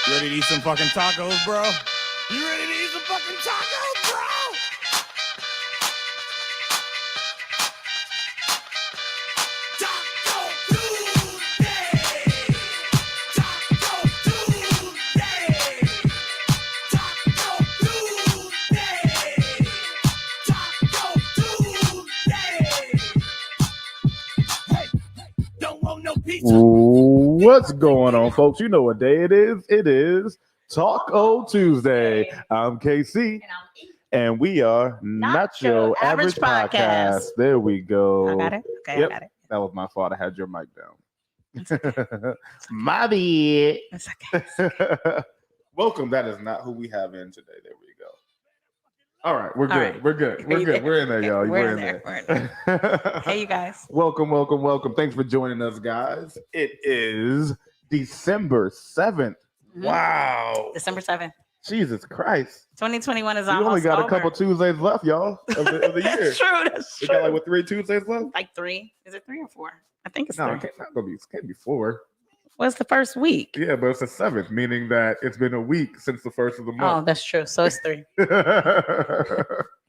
You ready to eat some fucking tacos, bro? You ready to eat some fucking tacos, bro? Taco Tuesday! Taco Tuesday! Taco Tuesday! Taco Tuesday! Hey, don't want no pizza. What's going on, folks? You know what day it is. It is Taco Tuesday. I'm KC, and we are Not Your Average Podcast. There we go. I got it. Okay, Yep. I got it. That was my fault. I had your mic down. It's okay. My bad. It's okay. Welcome. That is not who we have in today. There we go. All right, we're good. right. We're good. We're good. We're in there, y'all. We're in there. Hey, you guys. Welcome. Thanks for joining us, guys. It is December 7th. Mhm. Wow. December 7th. Jesus Christ. 2021 is We almost only got over. a couple Tuesdays left, y'all, of the year. That's true. That's We true. got like 3 Tuesdays left? Like 3. Is it 3 or 4? I think it's No, 3. it can't be 4. What's the first week? Yeah, but it's the 7th, meaning that it's been a week since the first of the Oh, month. that's true. So it's 3.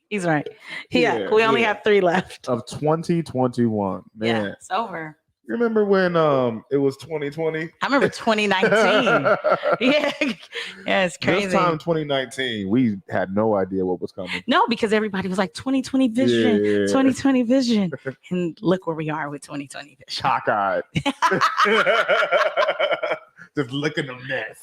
He's right. Yeah, Yeah, we only yeah. have 3 left. Of 2021. Man. Yeah, it's over. You remember when it was 2020? I remember 2019. Yeah, it's crazy. This time 2019, we had no idea what was coming. No, because everybody was like 2020 vision, Yeah. 2020 vision. And look where we are with 2020 vision. Cockeyed. Just looking a mess.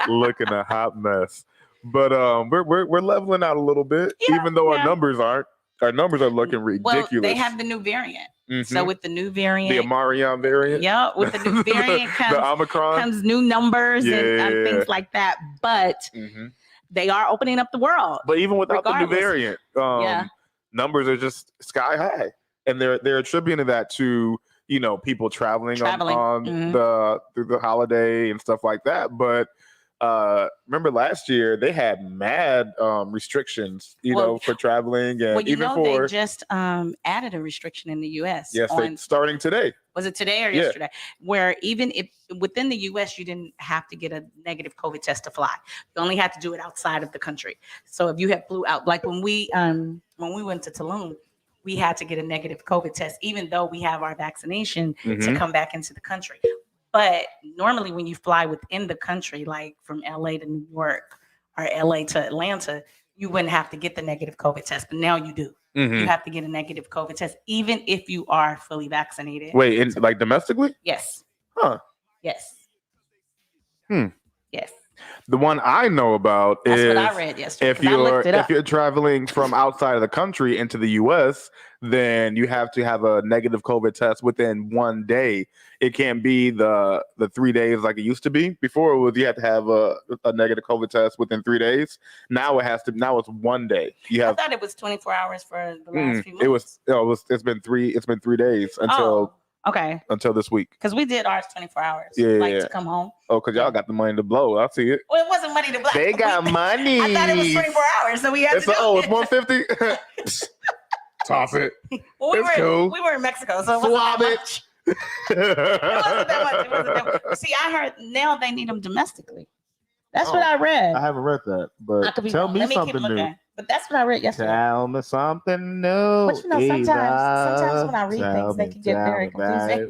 Looking a hot mess. But we're leveling out a little bit, Yeah, even though yeah. our numbers aren't. Our numbers are looking ridiculous. Well, they have the new variant. Mhm. So with the new the variant, Amarion variant. yeah, with the new variant the Omicron. comes new numbers and Yeah. things like that. But Mhm. they are opening up the world. But even without the new Regardless. variant, Yeah. numbers are just sky high, and they're attributing that to people traveling. on Mhm. through the holiday and stuff like that. But remember last year they had mad restrictions, Well, for traveling, and Well, you even know, for they just added a restriction in the U.S. yes, on, starting today. was it today or Yeah. yesterday? Where even if within the U.S. you didn't have to get a negative COVID test to fly, you only had to do it outside of the country. So if you had flew out, like when we went to Tulum, we had to get a negative COVID test, even though we have our vaccination to Mhm. come back into the country. But normally when you fly within the country, like from LA to New York or LA to Atlanta, you wouldn't have to get the negative COVID test. But now you do. Mhm. You have to get a negative COVID test, even if you are fully vaccinated. Wait, like domestically? Yes. Huh. Yes. Hmm. Yes. The one I know about That's is what I read yesterday. if 'cause I looked it up. you're traveling from outside of the country into the U.S., then you have to have a negative COVID test within 1 day. It can't be the 3 days like it used to be. Before it was you had to have a negative COVID test within 3 days. Now it's 1 day. You I have thought it was 24 hours for the last few months. it's been 3 days Okay. until this week. Because we did ours 24 hours. Yeah. To come home. Oh, because y'all got the money to blow. I see it. Well, it wasn't money to blow. They got money. I thought it was 24 hours, so we had It's to do it. it's 150. Toss it. Well, it's cool. we were in Mexico, so it wasn't Swab that it. much. It wasn't that much. See, I heard now they need them domestically. That's what I read. I haven't read that, I but could be tell wrong. me Let me keep something new. looking. But that's what I read yesterday. Tell me something new. But sometimes when I read things, they can get very confusing.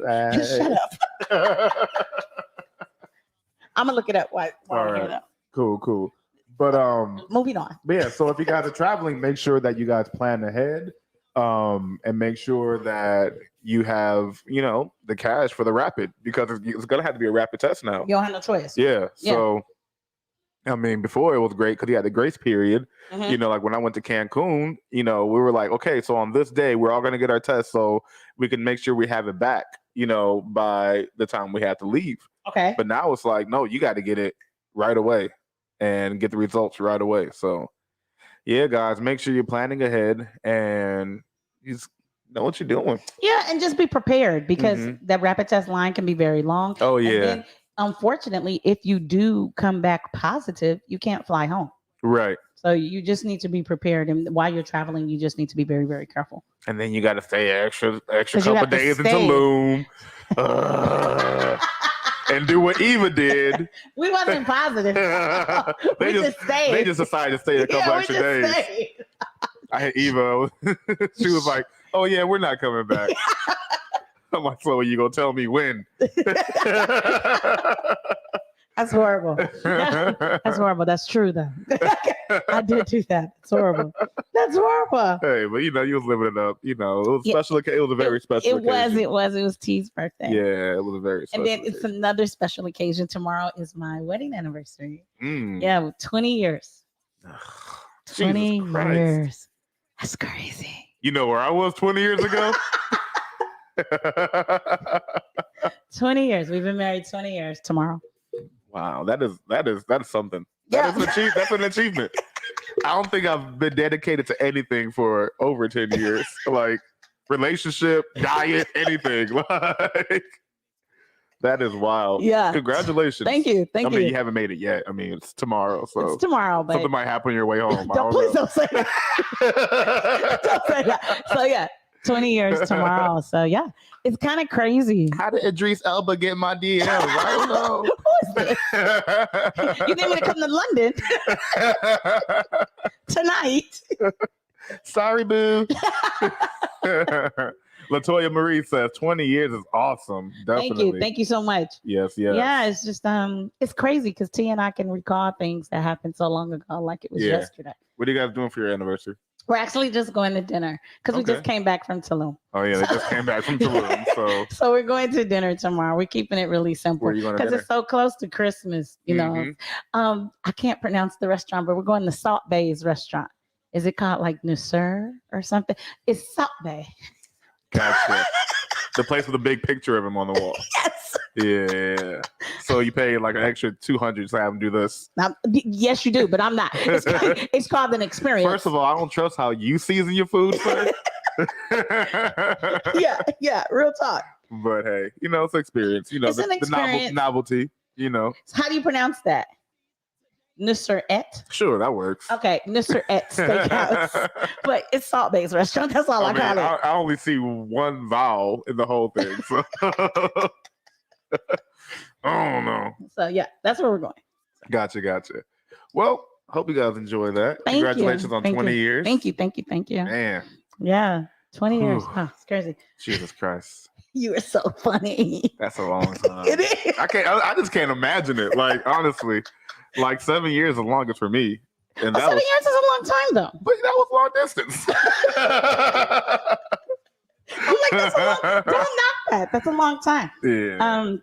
Shut up. I'm gonna look it up while I'm here, though. Cool. But Moving on. yeah. So if you guys are traveling, make sure that you guys plan ahead, and make sure that you have the cash for the rapid, because it's gonna have to be a rapid test now. You don't have no choice. Yeah. So. I mean, before it was great because you had the grace period. Mhm. Like when I went to Cancun, we were like, okay, so on this day, we're all going to get our test so we can make sure we have it back, by the time we had to leave. Okay. But now it's like, no, you got to get it right away and get the results right away. So, yeah, guys, make sure you're planning ahead and you just know what you're doing. Yeah, and just be prepared because Mhm. that rapid test line can be very long. Oh, And yeah. then, unfortunately, if you do come back positive, you can't fly home. Right. So you just need to be prepared. And while you're traveling, you just need to be very, very careful. And then you got to stay extra 'Cause you couple have to days in stay. Tulum. and do what Eva did. We wasn't positive. They just stayed. They just decided to stay a couple extra days. Stayed. I had Eva. She was like, "Oh yeah, we're not coming back." I'm like, "So you gonna tell me when?" That's horrible. That's horrible. That's true though. I did do that. It's horrible. That's horrible. Hey, but you was living it up. It was special. It was a very special. It was T's birthday. Yeah, it was a very special. And then it's another special occasion. Tomorrow is my wedding anniversary. Mm. Yeah, 20 years. 20 years. That's crazy. You know where I was 20 years ago? 20 years. We've been married 20 years tomorrow. Wow, that is something. Yeah. That's an achievement. I don't think I've been dedicated to anything for over 10 years. Like relationship, diet, anything. Like that is wild. Yeah. Congratulations. Thank you. I mean, you haven't made it yet. I mean, it's tomorrow. So it's tomorrow, but something might happen on your way home. Don't say that. Don't say that. So yeah, 20 years tomorrow. So yeah, it's kind of crazy. How did Idris Elba get my DMs? I don't know. Who is this? You need me to come to London tonight? Sorry, boo. Latoya Marie says 20 years is awesome. Definitely. Thank you so much. Yes. Yeah, it's just it's crazy because T and I can recall things that happened so long ago, like it was yesterday. What are you guys doing for your anniversary? We're actually just going to dinner because we just came back from Tulum. Oh yeah, they just came back from Tulum. So we're going to dinner tomorrow. We're keeping it really simple because it's so close to Christmas. I can't pronounce the restaurant, but we're going to Salt Bay's restaurant. Is it called like Nusser or something? It's Salt Bay. Gotcha. The place with a big picture of him on the wall. Yes. Yeah. So you pay like an extra $200 to have him do this. Yes, you do, but I'm not. It's called an experience. First of all, I don't trust how you season your food, sir. Yeah, real talk. But hey, it's an experience. It's an experience. The novelty. So how do you pronounce that? Nusret? Sure, that works. Okay, Nusret Steakhouse. But it's Salt Bay's restaurant. That's all I call it. I only see one vowel in the whole thing. So I don't know. So yeah, that's where we're going. Gotcha. Well, hope you guys enjoy that. Congratulations on 20 years. Thank you. Man. Yeah, 20 years. Wow, it's crazy. Jesus Christ. You are so funny. That's a long time. It is. I just can't imagine it. Like, honestly, like 7 years is the longest for me. And 7 years is a long time, though. But that was long distance. I'm like, that's a long, don't knock that. That's a long time. Yeah.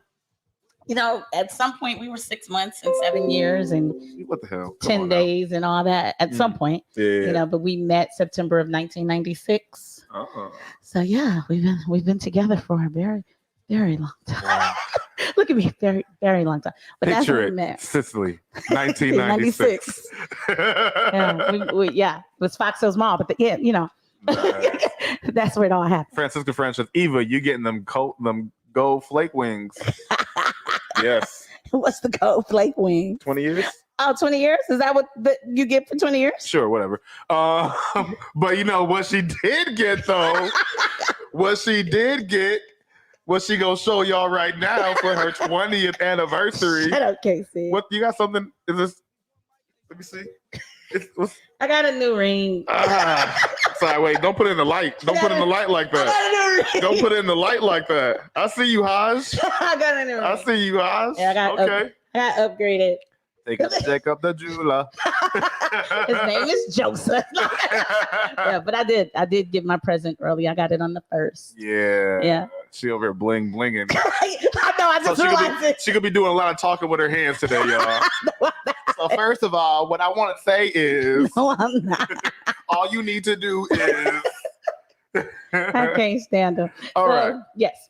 At some point we were 6 months and 7 years and what the hell? 10 days and all that at some point. Yeah. But we met September of 1996. Uh-uh. So yeah, we've been together for a very, very long time. Wow. Look at me, very, very long time. But Picture that's when we it, met. Sicily, 1996. It was Fox Hills Mall, but that's where it all happened. Francisco French says, Eva, you getting them gold flake wings. Yes. What's the gold flake wing? 20 years? Oh, 20 years? Is that what you get for 20 years? Sure, whatever. But what she did get, though, what she gonna show y'all right now for her 20th anniversary. Shut up, Casey. What, you got something? Is this, let me see. I got a new ring. Sorry, wait, don't put it in the light. Don't put it in the light like that. I got a new ring. Don't put it in the light like that. I see you, Haj. I got a new ring. I see you, Haj. Yeah, I got upgraded. Take up the jeweler. His name is Joseph. Yeah, but I did get my present early. I got it on the 1st. Yeah. She over here blinging. I know. I just realized it. She could be doing a lot of talking with her hands today, y'all. So first of all, what I want to say is, no, I'm not. All you need to do is. I can't stand them. All right. Yes,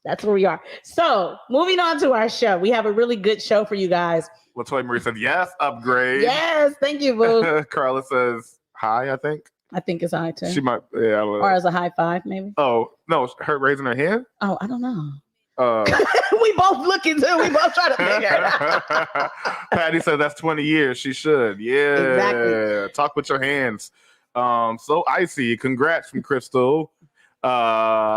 that's where we are. So moving on to our show, we have a really good show for you guys. Latoya Marie said, yes, upgrade. Yes, thank you, boo. Carla says, hi, I think. I think it's high too. She might, yeah. I don't know. Or as a high five, maybe. Oh, no, her raising her hand? Oh, I don't know. We both looking too. We both try to figure it out. Patty said that's 20 years. She should. Yeah. Exactly. Talk with your hands. So icy. Congrats from Crystal.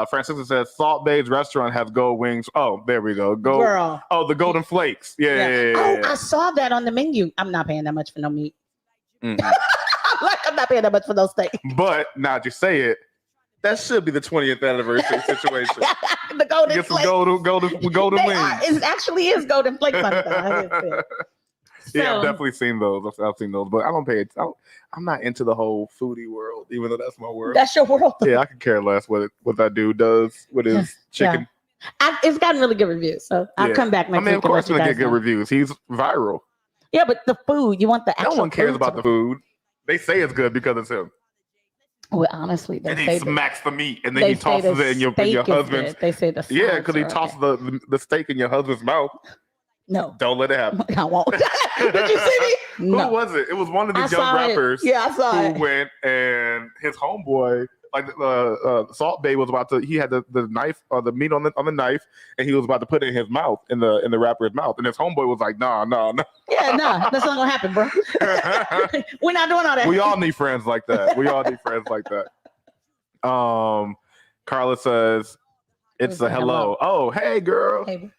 Francisco says Salt Bay's restaurant has gold wings. Oh, there we go. Girl. Oh, the golden flakes. Yeah. Oh, I saw that on the menu. I'm not paying that much for no meat. Mhm. I'm not paying that much for those steaks. But now that you say it, that should be the 20th anniversary situation. The golden Get some flakes. golden wings. It actually is golden flakes on it. Yeah, I've definitely seen those. I've seen those, but I don't pay it. I'm not into the whole foodie world, even though that's my world. That's your world. Yeah, I could care less what that dude does with his chicken. It's gotten really good reviews, so I'll come back next week. Of course, gonna get good reviews. He's viral. Yeah, but the food, you want the actual. No one cares about the food. They say it's good because it's him. Well, honestly, and he smacks the meat, and then he tosses it in your husband's. They say the because he tosses the steak in your husband's mouth. No, don't let it happen. I won't. Did you see me? No. Who was it? It was one of these young rappers. Yeah, I saw it. Who went and his homeboy, like Salt Bae, was about to. He had the knife or the meat on the knife, and he was about to put it in his mouth, in the rapper's mouth, and his homeboy was like, "No." Yeah, no, that's not gonna happen, bro. We're not doing all that. We all need friends like that. Carla says, "It's a hello." Oh, hey, girl. Hey, boo.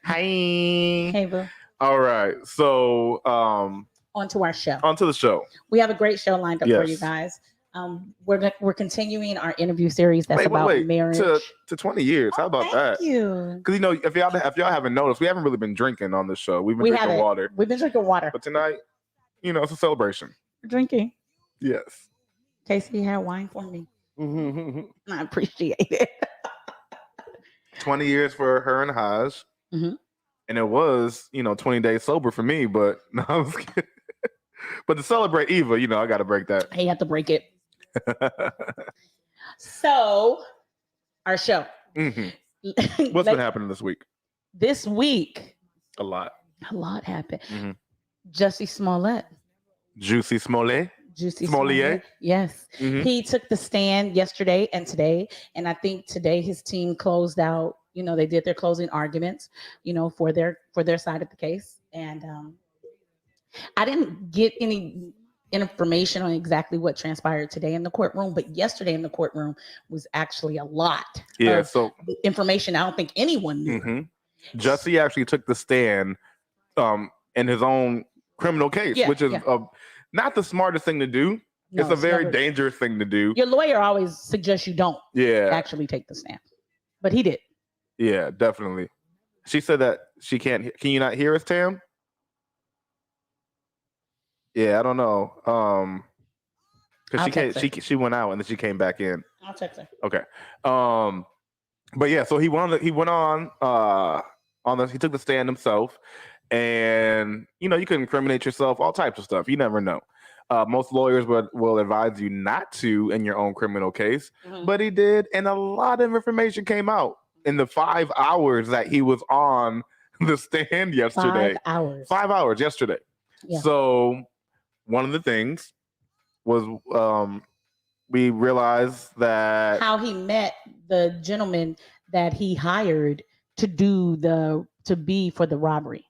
Hi. Hey, boo. All right. So, on to our show. On to the show. We have a great show lined up for you guys. We're continuing our interview series that's about marriage to 20 years. How about that? Thank you. Because if y'all haven't noticed, we haven't really been drinking on this show. We've been drinking water. We've been drinking water. But tonight, it's a celebration. We're drinking. Yes. Casey had wine for me. I appreciate it. 20 years for her and Haj. Mm-hmm. And it was, 20 days sober for me, but no, I was kidding. But to celebrate Eva, I got to break that. I have to break it. So, our show. Mm-hmm. What's been happening this week? This week, a lot happened. Mm-hmm. Juicy Smollett. Juicy Smollett. Yes. Mm-hmm. He took the stand yesterday and today. And I think today his team closed out, they did their closing arguments, for their side of the case. And I didn't get any information on exactly what transpired today in the courtroom, but yesterday in the courtroom was actually a lot of information I don't think anyone knew. Mm-hmm. Jussie actually took the stand in his own criminal case, which is not the smartest thing to do. No, it's a very dangerous thing to do. Your lawyer always suggests you don't actually take the stand. But he did. Yeah, definitely. She said that she can't. Can you not hear us, Tam? Yeah, I don't know. Because she went out and then she came back in. I'll text her. Okay. But yeah, so he went on he took the stand himself, and you can incriminate yourself, all types of stuff. You never know. Most lawyers will advise you not to in your own criminal case, but he did, and a lot of information came out in the 5 hours that he was on the stand yesterday. 5 hours yesterday. Yeah. So one of the things was we realized that how he met the gentleman that he hired to be for the robbery.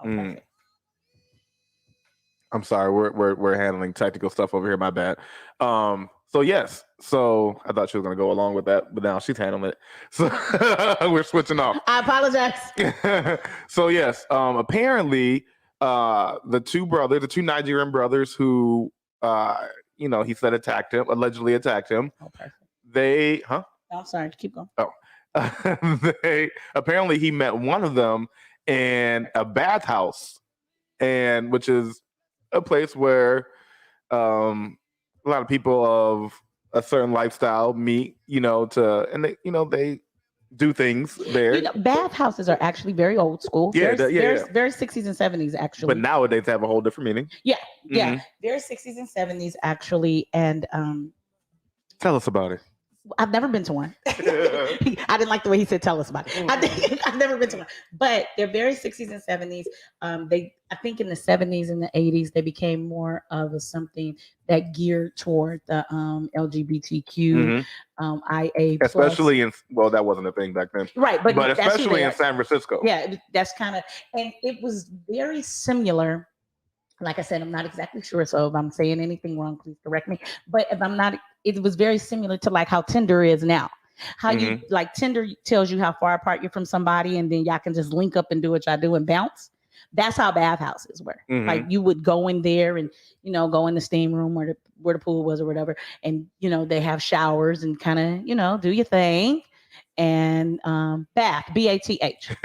Okay. I'm sorry, we're handling technical stuff over here. My bad. So yes, so I thought she was gonna go along with that, but now she's handling it. So we're switching off. I apologize. So yes, apparently the two Nigerian brothers who he said allegedly attacked him. Oh, perfect. I'm sorry, keep going. Apparently he met one of them in a bathhouse, and which is a place where a lot of people of a certain lifestyle meet, they do things there. Bathhouses are actually very old school. Yeah, very 60s and 70s actually. But nowadays they have a whole different meaning. Yeah, very 60s and 70s actually, and tell us about it. I've never been to one. I didn't like the way he said, "Tell us about it." I've never been to one, but they're very 60s and 70s. I think in the 70s and the 80s, they became more of something that geared toward the LGBTQ, IA+. Especially that wasn't a thing back then, right? But especially in San Francisco. Yeah, that's kind of, and it was very similar Like I said, I'm not exactly sure. So if I'm saying anything wrong, please correct me. But if I'm not, it was very similar to like how Tinder is now. How you like Tinder tells you how far apart you're from somebody, and then y'all can just link up and do what y'all do and bounce. That's how bathhouses were. Like you would go in there and go in the steam room where the pool was or whatever, and they have showers and kind of do your thing. And bath, BATH.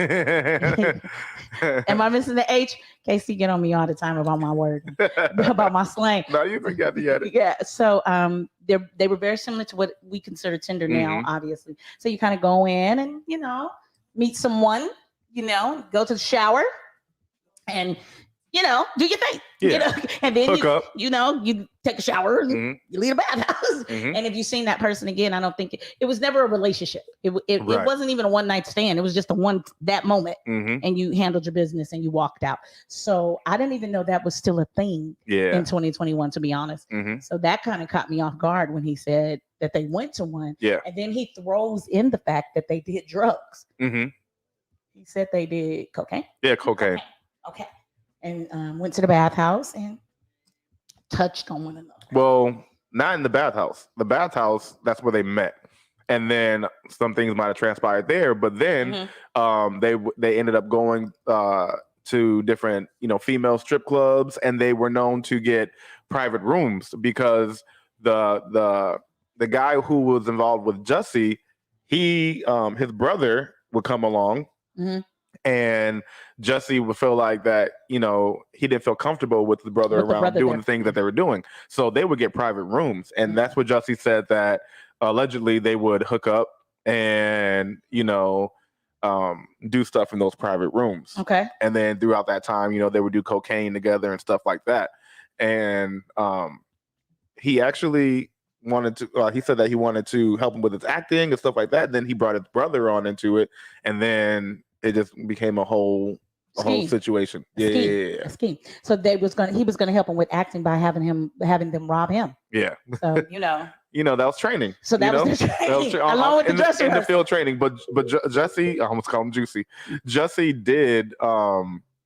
Am I missing the H? Casey get on me all the time about my word, about my slang. No, you forgot to get it. Yeah. So they were very similar to what we consider Tinder now, obviously. So you kind of go in and meet someone, go to the shower, and do your thing. And then Hook up. you take a shower and you leave the bathhouse. And if you've seen that person again, I don't think it was never a relationship. It wasn't even a one night stand. It was just that moment, and you handled your business and you walked out. So I didn't even know that was still a thing in 2021, to be honest. So that kind of caught me off guard when he said that they went to one. Yeah. And then he throws in the fact that they did drugs. He said they did cocaine. Yeah, cocaine. Okay. And went to the bathhouse and touched on one another. Well, not in the bathhouse. The bathhouse, that's where they met. And then some things might have transpired there. But then they ended up going to different, female strip clubs, and they were known to get private rooms because the guy who was involved with Jussie, his brother would come along. And Jussie would feel like that, he didn't feel comfortable with the brother around doing the things that they were doing. So they would get private rooms. And that's what Jussie said, that allegedly they would hook up and, do stuff in those private rooms. Okay. And then throughout that time, they would do cocaine together and stuff like that. And he actually wanted to, he said that he wanted to help him with his acting and stuff like that. And then he brought his brother on into it. And then it just became a whole situation. A scheme. So he was gonna help him with acting by having them rob him. Yeah. So that was training. So that was the training. Along with the dress in the field training. But Jussie, I almost called him Juicy. Jussie did.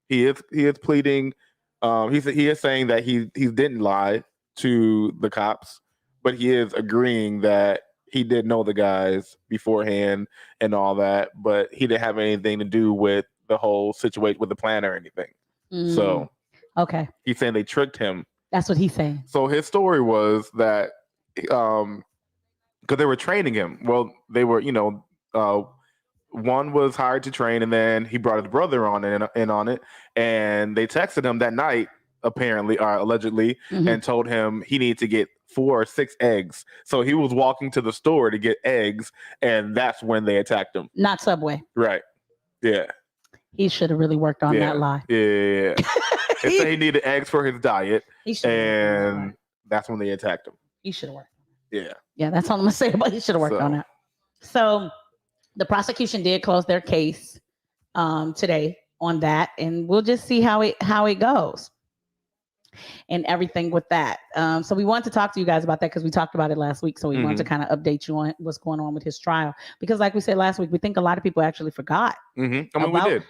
He is pleading. He is saying that he didn't lie to the cops, but he is agreeing that he did know the guys beforehand and all that, but he didn't have anything to do with the whole situation with the plan or anything. So, okay, he's saying they tricked him. That's what he's saying. So his story was that, because they were training him. Well, they were, one was hired to train, and then he brought his brother in on it, and they texted him that night, apparently, or allegedly, and told him he needed to get 4 or 6 eggs. So he was walking to the store to get eggs, and that's when they attacked him. Not Subway. Right. Yeah. He should have really worked on that lie. Yeah. They say he needed eggs for his diet, and that's when they attacked him. He should have worked. Yeah. Yeah, that's all I'm gonna say about he should have worked on that. So the prosecution did close their case today on that, and we'll just see how it goes. And everything with that. So we want to talk to you guys about that because we talked about it last week. So we want to kind of update you on what's going on with his trial. Because like we said last week, we think a lot of people actually forgot. I mean, we did.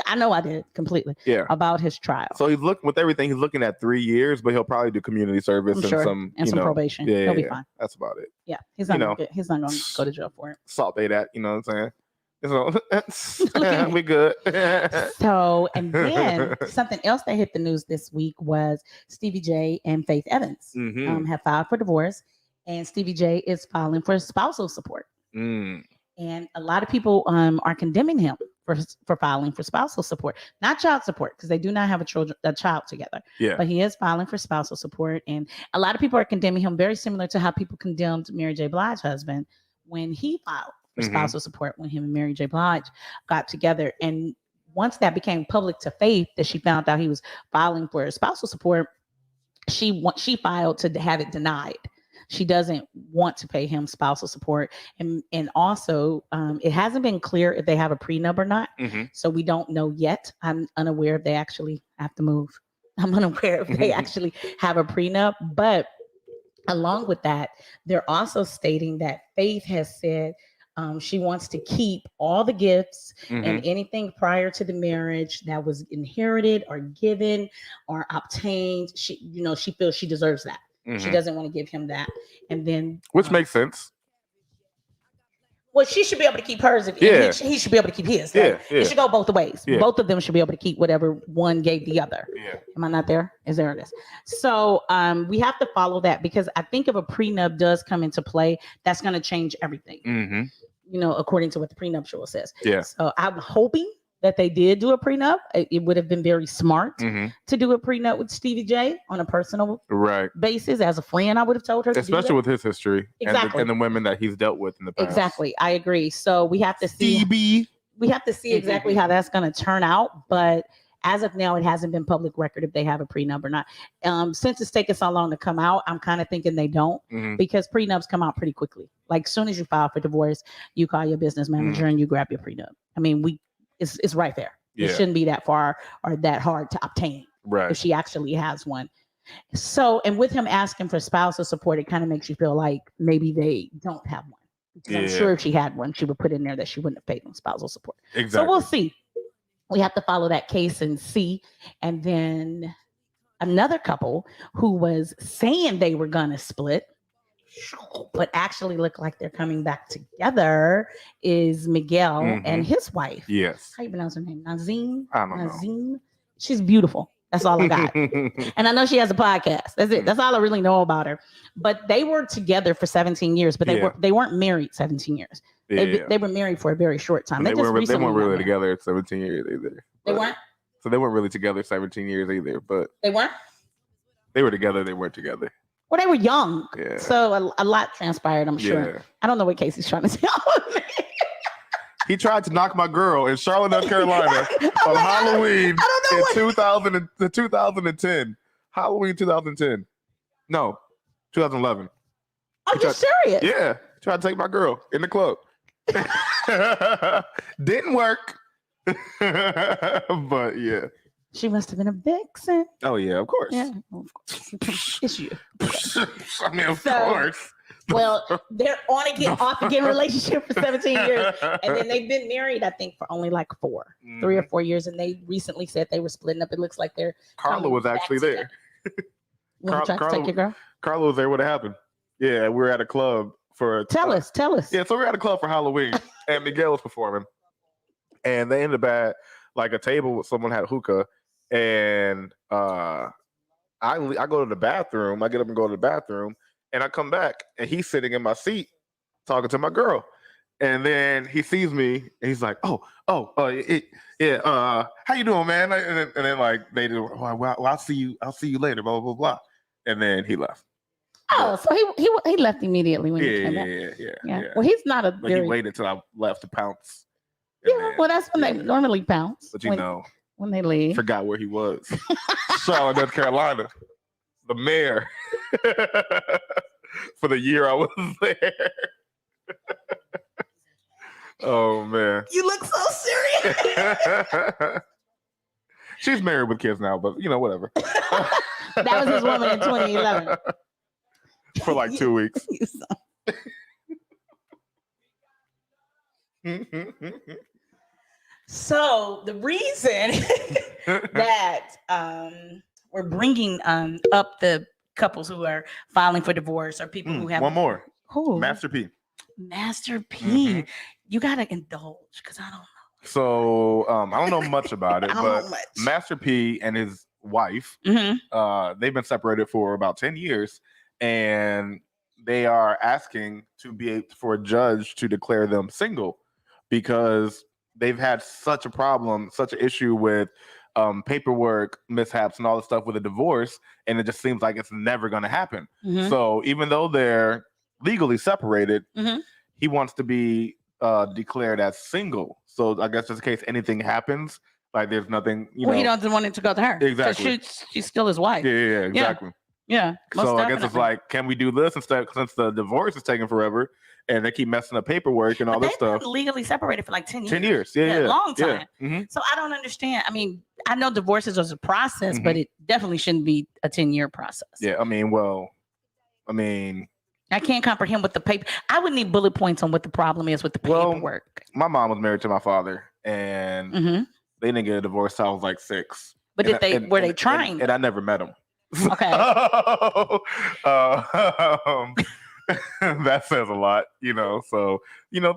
I know I did completely. Yeah. About his trial. So he's looking at 3 years, but he'll probably do community service and some probation. Yeah, he'll be fine. That's about it. Yeah. He's not going to go to jail for it. Salt that, you know what I'm saying? So we good. So, and then something else that hit the news this week was Stevie J and Faith Evans have filed for divorce, and Stevie J is filing for spousal support. And a lot of people are condemning him for filing for spousal support, not child support, because they do not have a child together. Yeah. But he is filing for spousal support, and a lot of people are condemning him, very similar to how people condemned Mary J. Blige's husband when he filed for spousal support, when him and Mary J. Blige got together. And once that became public to Faith, that she found out he was filing for spousal support, she filed to have it denied. She doesn't want to pay him spousal support. And also, it hasn't been clear if they have a prenup or not. So we don't know yet. I'm unaware if they actually have to move. I'm unaware if they actually have a prenup. But along with that, they're also stating that Faith has said She wants to keep all the gifts Mhm. and anything prior to the marriage that was inherited or given or obtained. She feels she deserves that. She Mhm. doesn't want to give him that. And then, Which makes sense. well, she should be able to keep hers, and Yeah. he should be able to keep his. Yeah, Like, yeah. It should go both ways. Yeah. Both of them should be able to keep whatever one gave the other. Yeah. Am I not there? Is there it is? So we have to follow that, because I think if a prenup does come into play, that's going to change everything. Mm-hmm. According to what the prenuptial says. Yeah. So I'm hoping that they did do a prenup. It would have been very smart Mm-hmm. to do a prenup with Stevie J on a personal Right. basis. As a friend, I would have told her, Especially with his history Exactly. and the women that he's dealt with in the past. Exactly. I agree. So we have to see. Stevie. We have to see exactly how that's going to turn out. But as of now, it hasn't been public record if they have a prenup or not. Since it's taken so long to come out, I'm kind of thinking they don't, Mm-hmm. because prenups come out pretty quickly. Like, soon as you file for divorce, you call your business manager and you grab your prenup. I mean, it's right there. Yeah. It shouldn't be that far or that hard to obtain Right. if she actually has one. So, and with him asking for spousal support, it kind of makes you feel like maybe they don't have one. Because I'm sure if she had one, she would put in there that she wouldn't have paid them spousal support. Exactly. So we'll see. We have to follow that case and see. And then another couple who was saying they were going to split, but actually look like they're coming back together, is Miguel and his wife. Yes. How you pronounce her name? Nazim? I don't know. Nazim? She's beautiful. That's all I got. And I know she has a podcast. That's it. That's all I really know about her. But they were together for 17 years, but they weren't married 17 years. They were married for a very short time. They weren't really got together 17 years either. They weren't? So they weren't really together 17 years either, but They weren't? they were together. They weren't together. Well, they were young. Yeah. So a lot transpired, I'm sure. Yeah. I don't know what Casey's trying to tell me. He tried to knock my girl in Charlotte, North Carolina on like, Halloween I don't know in 2010. Halloween 2010. No, 2011. Are you serious? Yeah. He tried to take my girl in the club. Didn't work. But yeah. She must have been a vixen. Oh, yeah, of course. Yeah, of course. It's you. I mean, of course. Well, they're on again, off again relationship for 17 years. And then they've been married, I think, for only like 3 or 4 years. And they recently said they were splitting up. It looks like they're Carla was actually there. When you tried to take your girl? Carla was there. What happened? Yeah, we were at a club for Tell us. Yeah, so we were at a club for Halloween and Miguel was performing. And they ended up at like a table with someone had hookah. And I go to the bathroom. I get up and go to the bathroom. And I come back and he's sitting in my seat talking to my girl. And then he sees me and he's like, how you doing, man? And then like they do, well, I'll see you later, blah, blah, blah. And then he left. Oh, so he left immediately when he came back. Yeah. Well, he's not a Like he waited till I left to pounce. Well, that's when they normally pounce. But when they leave. Forgot where he was. Charlotte, North Carolina. The mayor. For the year I was there. Oh man. You look so serious. She's married with kids now, but whatever. That was his woman in 2011. For like 2 weeks. So the reason that we're bringing up the couples who are filing for divorce or people who have one more. Who? Master P. Master P. You gotta indulge because I don't know. So I don't know much about it, but Master P and his wife, they've been separated for about 10 years, and they are asking for a judge to declare them single because they've had such an issue with paperwork mishaps and all the stuff with a divorce, and it just seems like it's never going to happen. So even though they're legally separated, he wants to be declared as single. So I guess just in case anything happens, like there's nothing, he doesn't want it to go to her. Exactly. She's still his wife. Yeah, exactly. Yeah. So I guess it's like, can we do this instead? Since the divorce is taking forever and they keep messing up paperwork and all this stuff. Legally separated for like 10 years. 10 years. Yeah. Long time. So I don't understand. I mean, I know divorces is a process, but it definitely shouldn't be a 10-year process. Yeah. I mean, I can't comprehend what the paper. I would need bullet points on what the problem is with the Well, paperwork. My mom was married to my father, and hmm they didn't get a divorce till I was like 6. But were they trying? And I never met them. Okay. That says a lot, So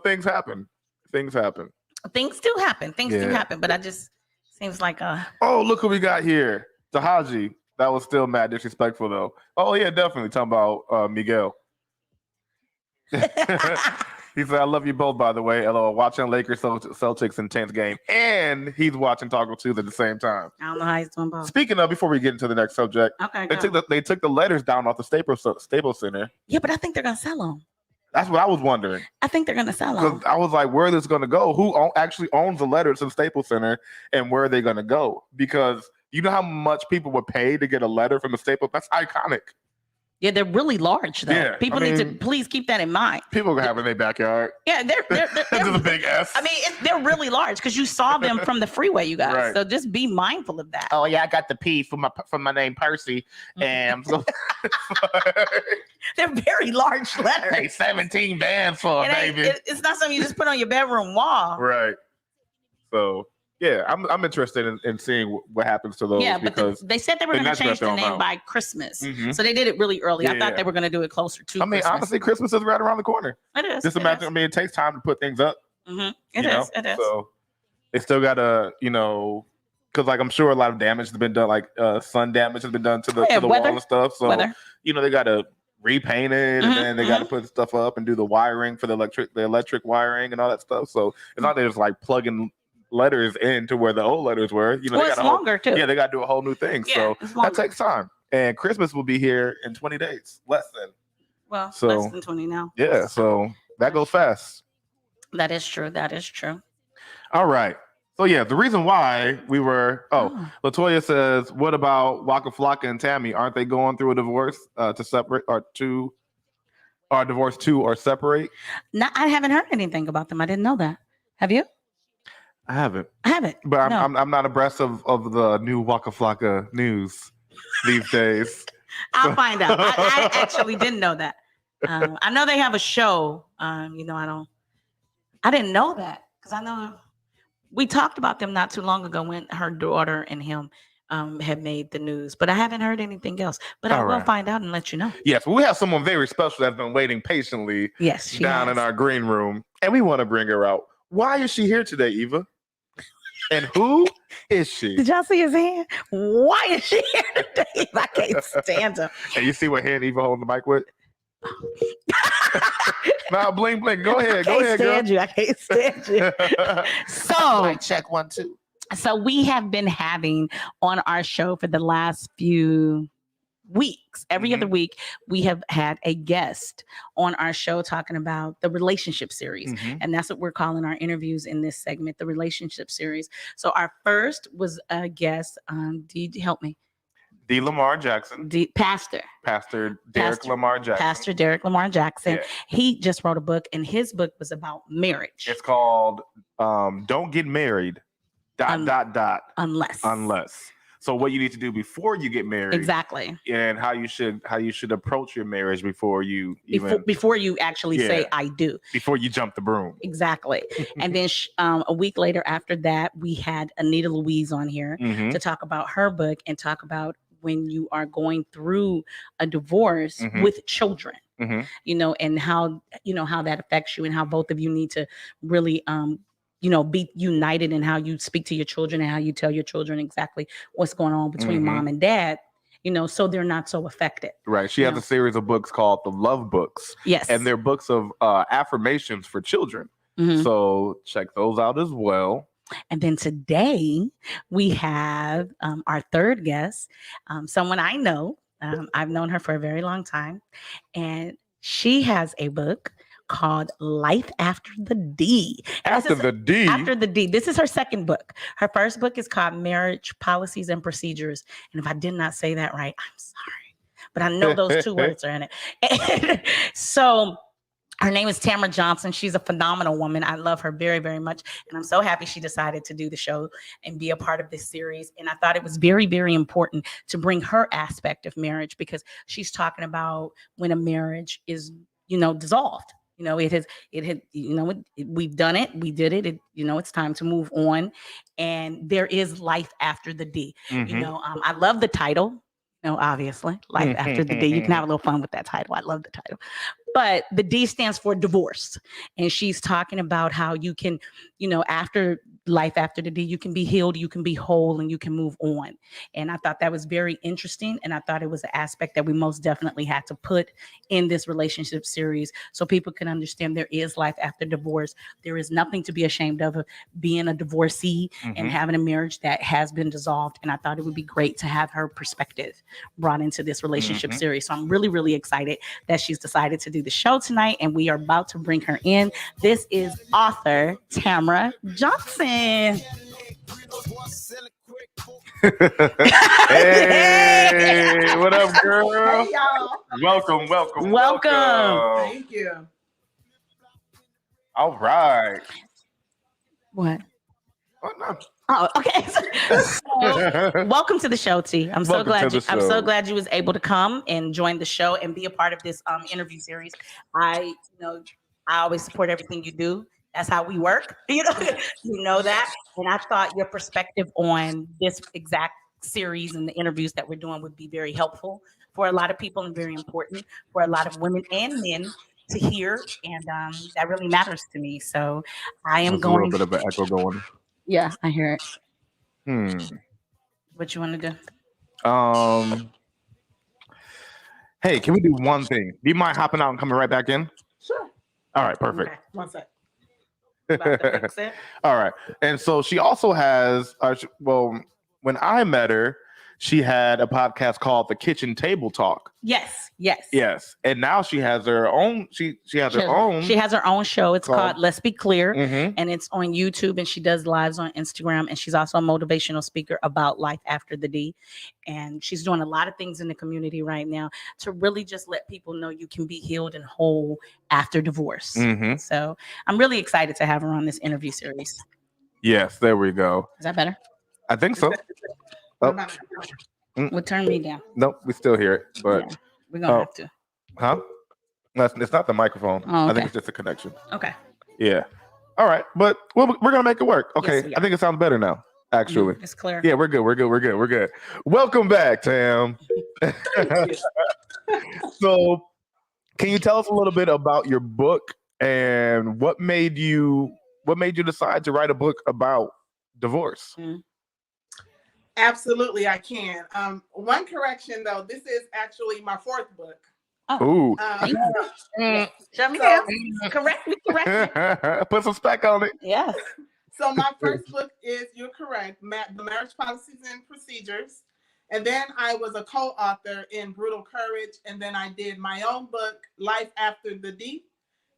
things happen. Things happen. Things do happen. Things do Yeah. happen. But I just seems like Oh, look who we got here, Tahaji. That was still mad disrespectful though. Oh yeah, definitely talking about Miguel. He said, "I love you both, by the way. LOL, watching Lakers Celtics intense game, and he's watching Taco Tuesday at the same time." I don't know how he's doing both. Speaking of, before we get into the next subject, Okay, they took the letters down off the Staples Center. Yeah, but I think they're gonna sell them. That's what I was wondering. I think they're gonna sell them. I was like, where is this gonna go? Who actually owns the letters to the Staples Center, and where are they gonna go? Because you know how much people would pay to get a letter from the Staples? That's iconic. Yeah, they're really large though. Yeah, People need to please keep that in mind. People gonna have in their backyard. Yeah, they're Just a big S. I mean, they're really large because you saw them from the freeway, you guys. Right. So just be mindful of that. Oh yeah, I got the P from my name Percy, and I'm so They're very large letters. hey, 17 bands for a baby. It's not something you just put on your bedroom wall. Right. So yeah, I'm interested in seeing what happens to those. Yeah, but they said they were going to change the name by Christmas, so they did it really early. I thought they were going to do it closer to. Christmas. Honestly, Christmas is right around the corner. It is. Just imagine. I mean, it takes time to put things up. It is. It is. So they still gotta, because like I'm sure a lot of damage has been done, like sun damage has been done to the wall and stuff. So they gotta repaint it, and then they gotta put stuff up and do the wiring for the electric wiring and all that stuff. So it's not just like plugging letters into where the old letters were. It's longer too. Yeah, they gotta do a whole new thing. So that takes time. And Christmas will be here in 20 days, less than 20 now. Yeah, so that goes fast. That is true. That is true. All right. So yeah, the reason why we were Latoya says, what about Waka Flocka and Tammy? Aren't they going through a divorce to separate or divorce or separate? No, I haven't heard anything about them. I didn't know that. Have you? I haven't. But I'm not abreast of the new Waka Flocka news these days. I'll find out. I actually didn't know that. I know they have a show. I didn't know that because I know we talked about them not too long ago when her daughter and him had made the news, but I haven't heard anything else. But I will find out and let you know. Yes, we have someone very special that's been waiting patiently. Yes, down in our green room, and we want to bring her out. Why is she here today, Eva? And who is she? Did y'all see his hand? Why is she here today? I can't stand him. And you see what hand Eva holding the mic with? Now, bling. Go ahead. I can't stand you. So, check 1, 2. So we have been having on our show for the last few weeks, every other week, we have had a guest on our show talking about the relationship series. And that's what we're calling our interviews in this segment, the relationship series. So our first was a guest, help me. D. Lamar Jackson. Pastor Derek Lamar Jackson. Pastor Derek Lamar Jackson. Yeah. He just wrote a book, and his book was about marriage. It's called Don't Get Married, ... Unless. So what you need to do before you get married. Exactly. And how you should approach your marriage before you before you actually say I do. Before you jump the broom. Exactly. And then a week later after that, we had Anita Louise on here to talk about her book and talk about when you are going through a divorce with children, and how that affects you and how both of you need to really be united in how you speak to your children and how you tell your children exactly what's going on between mom and dad, so they're not so affected. Right. She has a series of books called the Love Books. Yes. And they're books of affirmations for children. So check those out as well. And then today we have our third guest, someone I know. I've known her for a very long time. And she has a book called Life After the D. After the D? This is her second book. Her first book is called Marriage Policies and Procedures. And if I did not say that right, I'm sorry. But I know those two words are in it. And so Her name is Tamora Johnson. She's a phenomenal woman. I love her very, very much. And I'm so happy she decided to do the show and be a part of this series. And I thought it was very, very important to bring her aspect of marriage because she's talking about when a marriage is, dissolved. We've done it. We did it. It's time to move on. And there is life after the D. I love the title. Obviously, life after the D. You can have a little fun with that title. I love the title. But the D stands for divorce. And she's talking about how you can, after life after the D, you can be healed, you can be whole, and you can move on. And I thought that was very interesting. And I thought it was an aspect that we most definitely had to put in this relationship series so people can understand there is life after divorce. There is nothing to be ashamed of being a divorcee and having a marriage that has been dissolved. And I thought it would be great to have her perspective brought into this relationship series. So I'm really, really excited that she's decided to do the show tonight, and we are about to bring her in. This is author Tamora Johnson. Hey, what up, girl? Hey, y'all. Welcome. Thank you. All right. What? Oh, no. Oh, okay. So, welcome to the show, T. I'm so glad you was able to come and join the show and be a part of this interview series. I always support everything you do. That's how we work. You know that. And I thought your perspective on this exact series and the interviews that we're doing would be very helpful for a lot of people and very important for a lot of women and men to hear. And that really matters to me. So I am There's a little bit of an echo going. Yeah, I hear it. What you want to do? Hey, can we do one thing? Do you mind hopping out and coming right back in? Sure. All right, perfect. Okay, 1 sec. About to fix it. All right. And so she also has, when I met her, she had a podcast called The Kitchen Table Talk. Yes. And now she has her own. She has her own show. It's called Let's Be Clear, and it's on YouTube. And she does lives on Instagram. And she's also a motivational speaker about life after the D. And she's doing a lot of things in the community right now to really just let people know you can be healed and whole after divorce. So I'm really excited to have her on this interview series. Yes, there we go. Is that better? I think so. Oh. Well, turn me down. Nope, we still hear it, but yeah, we're gonna have to. Huh? No, it's not the microphone. Oh, okay. I think it's just a connection. Okay. Yeah. All right, but we're gonna make it work. Okay. Yes, I think it sounds better now. Actually, it's clear. Yeah, we're good. Welcome back, Tam. So, can you tell us a little bit about your book and what made you decide to write a book about divorce? Absolutely, I can. One correction, though. This is actually my 4th book. Ooh. Shut me down. Correct me. Put some spec on it. Yes. So my first book is, you're correct, The Marriage Policies and Procedures. And then I was a co-author in Brutal Courage. And then I did my own book, Life After the D.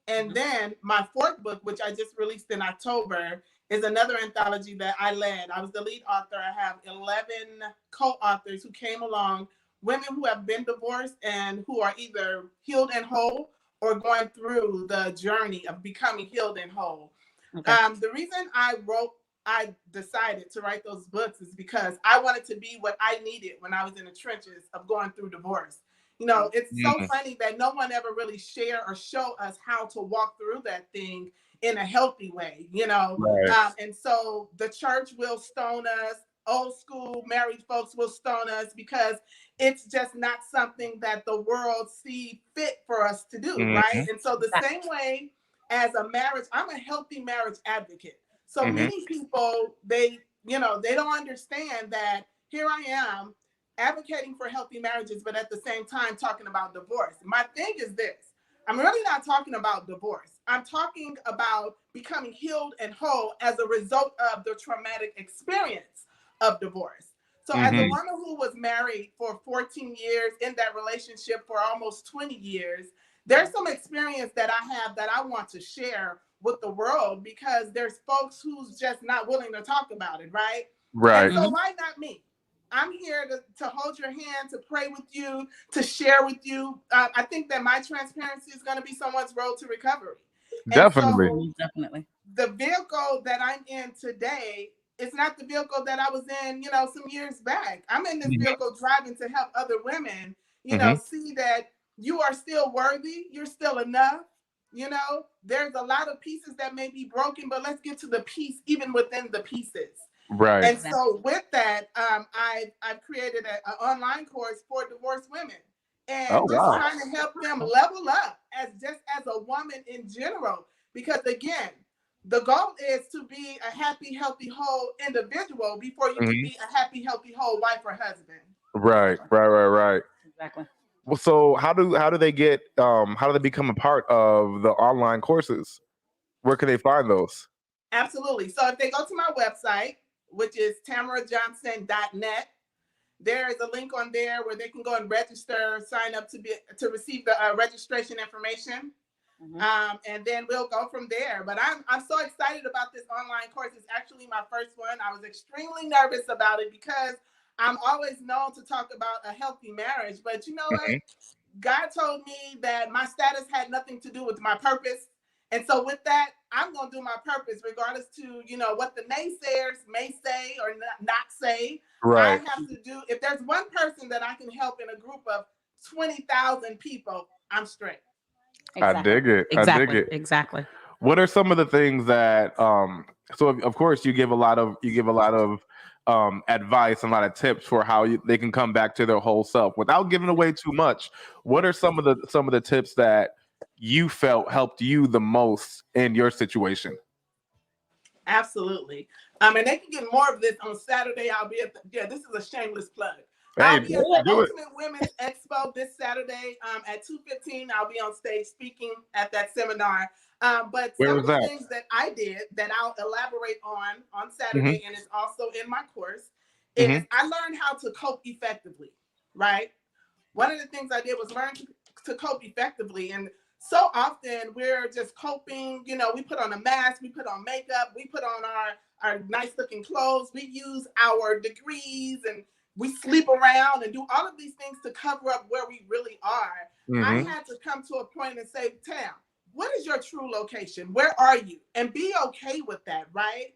And then my 4th book, which I just released in October, is another anthology that I led. I was the lead author. I have 11 co-authors who came along, women who have been divorced and who are either healed and whole or going through the journey of becoming healed and whole. Okay. The reason I decided to write those books is because I wanted to be what I needed when I was in the trenches of going through divorce. It's so funny that no one ever really share or show us how to walk through that thing in a healthy way, Right. And so the church will stone us, old school married folks will stone us because it's just not something that the world see fit for us to do, right? And so the same way as a marriage, I'm a healthy marriage advocate. So many people, they don't understand that here I am advocating for healthy marriages, but at the same time talking about divorce. My thing is this. I'm really not talking about divorce. I'm talking about becoming healed and whole as a result of the traumatic experience of divorce. So as a woman who was married for 14 years, in that relationship for almost 20 years, there's some experience that I have that I want to share with the world because there's folks who's just not willing to talk about it, right? Right. And so why not me? I'm here to hold your hand, to pray with you, to share with you. I think that my transparency is going to be someone's road to recovery. And Definitely. so Definitely. the vehicle that I'm in today is not the vehicle that I was in, some years back. I'm in this vehicle driving to help other women, see that you are still worthy. You're still enough. There's a lot of pieces that may be broken, but let's get to the piece even within the pieces. Right. And so with that, I've created an online course for divorced women, and trying to help them level up as a woman in general. Because again, the goal is to be a happy, healthy, whole individual before you can be a happy, healthy, whole wife or husband. Right. Exactly. Well, so how do they become a part of the online courses? Where can they find those? Absolutely. So if they go to my website, which is tamorajohnson.net, there is a link on there where they can go and register, sign up to receive the registration information. And then we'll go from there. But I'm so excited about this online course. It's actually my first one. I was extremely nervous about it because I'm always known to talk about a healthy marriage. But you know what? God told me that my status had nothing to do with my purpose. And so with that, I'm going to do my purpose, regardless to, what the naysayers may say or not say. Right. I have to do, if there's one person that I can help in a group of 20,000 people, I'm straight. Exactly. I dig it. Exactly. I dig it. Exactly. What are some of the things that so of course you give a lot of advice and a lot of tips for how they can come back to their whole self without giving away too much. What are some of the tips that you felt helped you the most in your situation? Absolutely. And they can get more of this on Saturday. I'll be this is a shameless plug. Hey, I'll be at the do it. Ultimate Women's Expo this Saturday at 2:15. I'll be on stage speaking at that seminar. But some of the things that I did that I'll elaborate on Saturday, and it's also in my course, is I learned how to cope effectively, right? One of the things I did was learn to cope effectively. And so often we're just coping, we put on a mask, we put on makeup, we put on our nice looking clothes, we use our degrees, and we sleep around and do all of these things to cover up where we really are. I had to come to a point and say, Tam, what is your true location? Where are you? And be okay with that, right?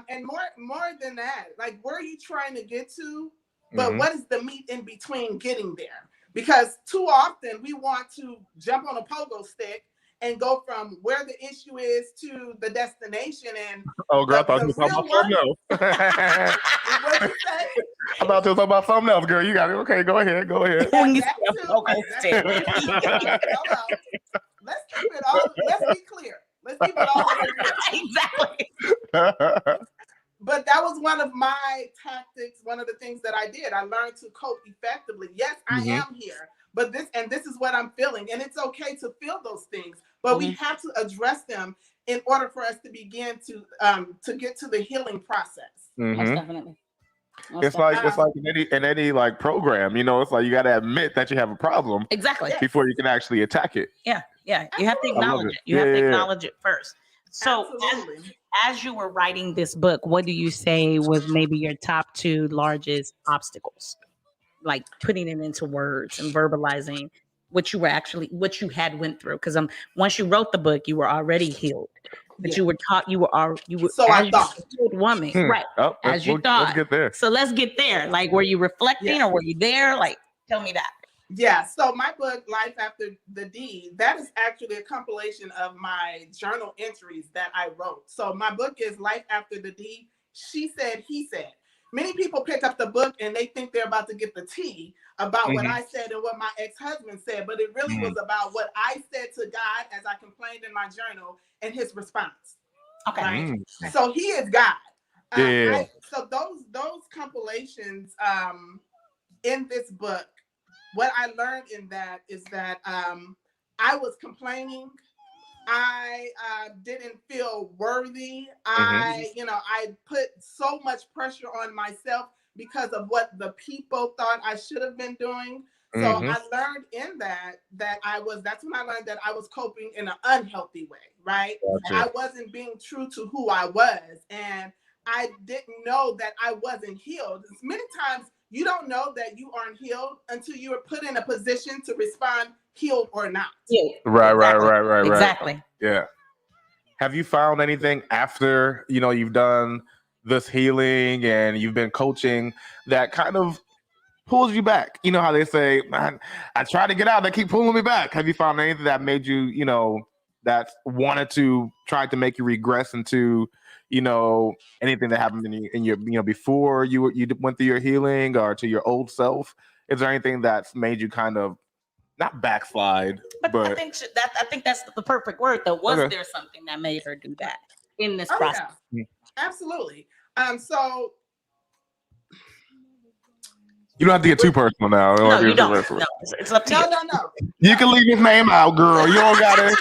And more than that, like, where are you trying to get to? But what is the meat in between getting there? Because too often we want to jump on a pogo stick and go from where the issue is to the destination. And girl, I thought you were talking about something else. What'd you say? I thought you were talking about something else, girl. You got it. Okay, go ahead. When you That say too. pogo stick. Let's keep it all. Let's be clear. Let's keep it all Exactly. But that was one of my tactics. One of the things that I did. I learned to cope effectively. Yes, I am here, but this is what I'm feeling, and it's okay to feel those things. But we have to address them in order for us to begin to get to the healing process. Most definitely. It's like in any like program, it's like you got to admit that you have a problem exactly before you can actually attack it. Yeah. You have to acknowledge it. You have to acknowledge it first. So as you were writing this book, what do you say was maybe your top 2 largest obstacles? Like putting it into words and verbalizing what you had went through. Because once you wrote the book, you were already healed. But you were taught you were so I thought a healed woman, right? As you thought. Let's get there. So let's get there. Like, were you reflecting or were you there? Like, tell me that. Yeah, so my book, Life After the D, that is actually a compilation of my journal entries that I wrote. So my book is Life After the D, She Said, He Said. Many people pick up the book and they think they're about to get the tea about what I said and what my ex-husband said, but it really was about what I said to God as I complained in my journal and his response. Okay. Right? So he is God. So those compilations in this book, what I learned in that is that I was complaining. I didn't feel worthy. I put so much pressure on myself because of what the people thought I should have been doing. So I learned in that's when I learned that I was coping in an unhealthy way, right? Gotcha. I wasn't being true to who I was. And I didn't know that I wasn't healed. Many times you don't know that you aren't healed until you are put in a position to respond healed or not. Yeah. Right. Exactly. Yeah. Have you found anything after, you've done this healing and you've been coaching that kind of pulls you back? You know how they say, man, I try to get out, they keep pulling me back. Have you found anything that made you, that wanted to try to make you regress into, anything that happened in your before you went through your healing or to your old self? Is there anything that's made you kind of not backslide, but I think that's the perfect word though. Was Okay. there something that made her do that in this Oh process? yeah, absolutely. So you don't have to get too personal now? No, you don't. No, it's up to you. No. You can leave his name out, girl. You don't got it.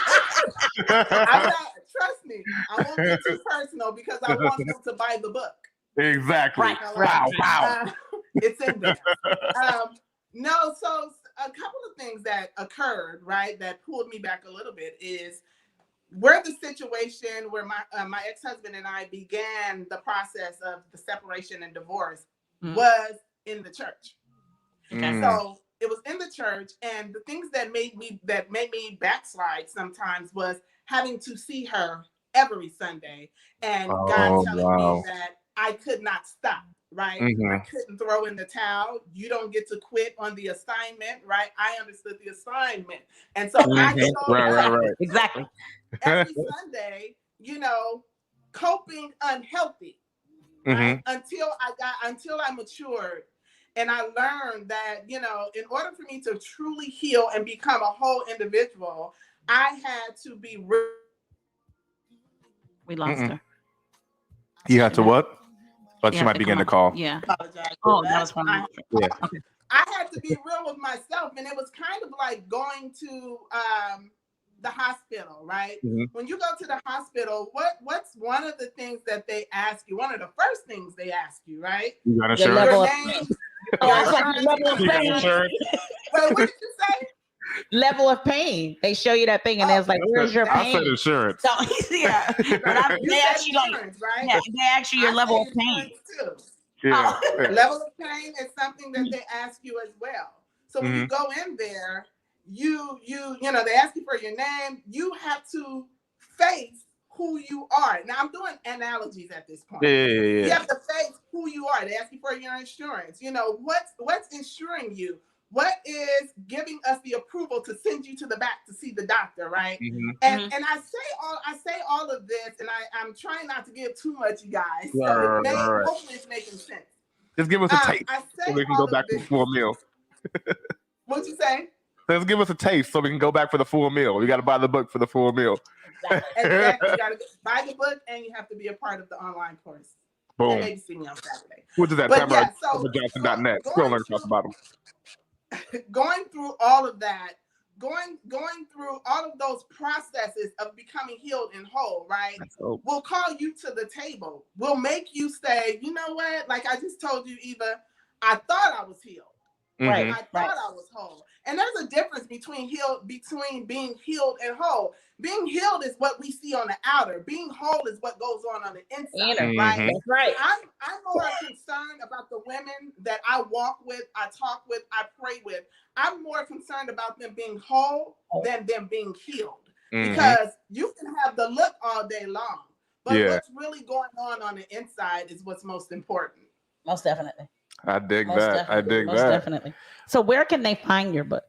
I'm not. Trust me, I won't get too personal because I want them to buy the book. Exactly. Right. Wow. It's in there. No, so a couple of things that occurred, right, that pulled me back a little bit is where the situation where my ex-husband and I began the process of the separation and divorce was in the church. Okay. So it was in the church, and the things that made me backslide sometimes was having to see her every Sunday, and God telling me that I could not stop. Right? I couldn't throw in the towel. You don't get to quit on the assignment, right? I understood the assignment. And so I showed up Exactly. every Sunday, coping unhealthy, right? Until I matured. And I learned that, in order for me to truly heal and become a whole individual, I had to be real. We lost her. You had to what? But she might begin to call. Yeah. Apologize. Oh, that was from Yeah. Okay. I had to be real with myself, and it was kind of like going to the hospital, right? When you go to the hospital, what's one of the things that they ask you? One of the first things they ask you, right? You got Your insurance? level of Name. level of You got pain. insurance? Wait, what did you say? Level of pain. They show you that thing, and it's like, "Where's your I said pain?" insurance. So yeah, but they said ask you like, insurance, right? yeah, they ask you your I level of said pain. insurance too. Yeah. Level of pain is something that they ask you as well. So when you go in there, they ask you for your name. You have to face who you are. Now I'm doing analogies at this point. Yeah. You have to face who you are. They ask you for your insurance. What's insuring you? What is giving us the approval to send you to the back to see the doctor, right? And I say all of this, and I'm trying not to give too much, you guys. So hopefully it's making sense. Just give us a taste I say so we can go back to the full meal. What'd you say? Let's give us a taste so we can go back for the full meal. We got to buy the book for the full meal. Exactly. You got to buy the book, and you have to be a part of the online course. Boom. And maybe see me on Saturday. Which is at TamaraJohnson.net. Scroll across the bottom. Going through all of that, going through all of those processes of becoming healed and whole, right? We'll call you to the table. We'll make you say, you know what? Like I just told you, Eva, I thought I was healed. Right. I thought I was whole. And there's a difference between being healed and whole. Being healed is what we see on the outer. Being whole is what goes on the inside. Right. That's right. I'm more concerned about the women that I walk with, I talk with, I pray with. I'm more concerned about them being whole than them being healed. Because you can have the look all day long, but what's really going on the inside is what's most important. Most definitely. I dig that. Most definitely. So where can they find your book?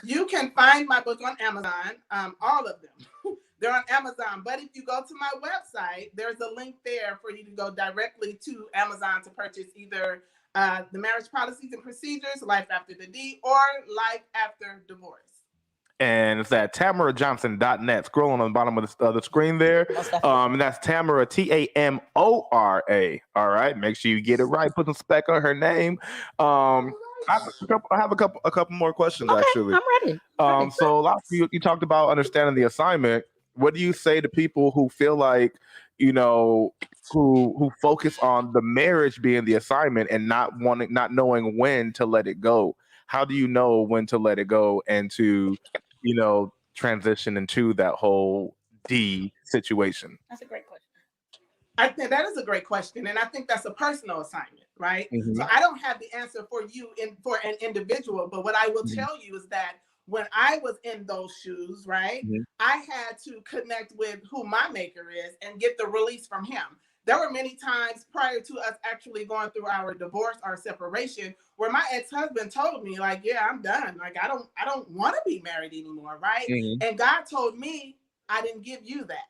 You can find my book on Amazon, all of them. They're on Amazon. But if you go to my website, there's a link there for you to go directly to Amazon to purchase either The Marriage Policies and Procedures, Life After the D, or Life After Divorce. And it's at TamaraJohnson.net. Scrolling on the bottom of the screen there. And that's Tamora, Tamora. All right. Make sure you get it right. Put some spec on her name. I have a couple more questions, actually. I'm ready. So a lot of you talked about understanding the assignment. What do you say to people who feel like, who focus on the marriage being the assignment and not knowing when to let it go? How do you know when to let it go and to, transition into that whole D situation? That's a great question. I think that is a great question. And I think that's a personal assignment. right? Mhm. So I don't have the answer for you for an individual, but what I will tell you is that when I was in those shoes, right, I had to connect with who my maker is and get the release from him. There were many times prior to us actually going through our divorce, our separation, where my ex-husband told me, like, yeah, I'm done. Like, I don't want to be married anymore, right? And God told me, I didn't give you that.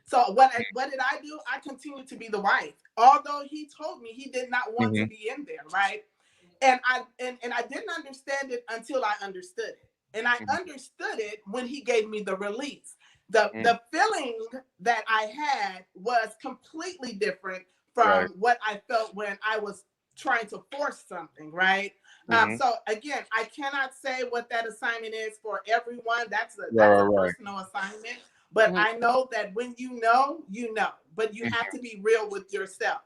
So what did I do? I continued to be the wife, although he told me he did not want to be in there, right? And I didn't understand it until I understood it. And I understood it when he gave me the release. The feeling that I had was completely different from what I felt when I was trying to force something, right? So again, I cannot say what that assignment is for everyone. That's a personal assignment. But I know that when you know, but you have to be real with yourself.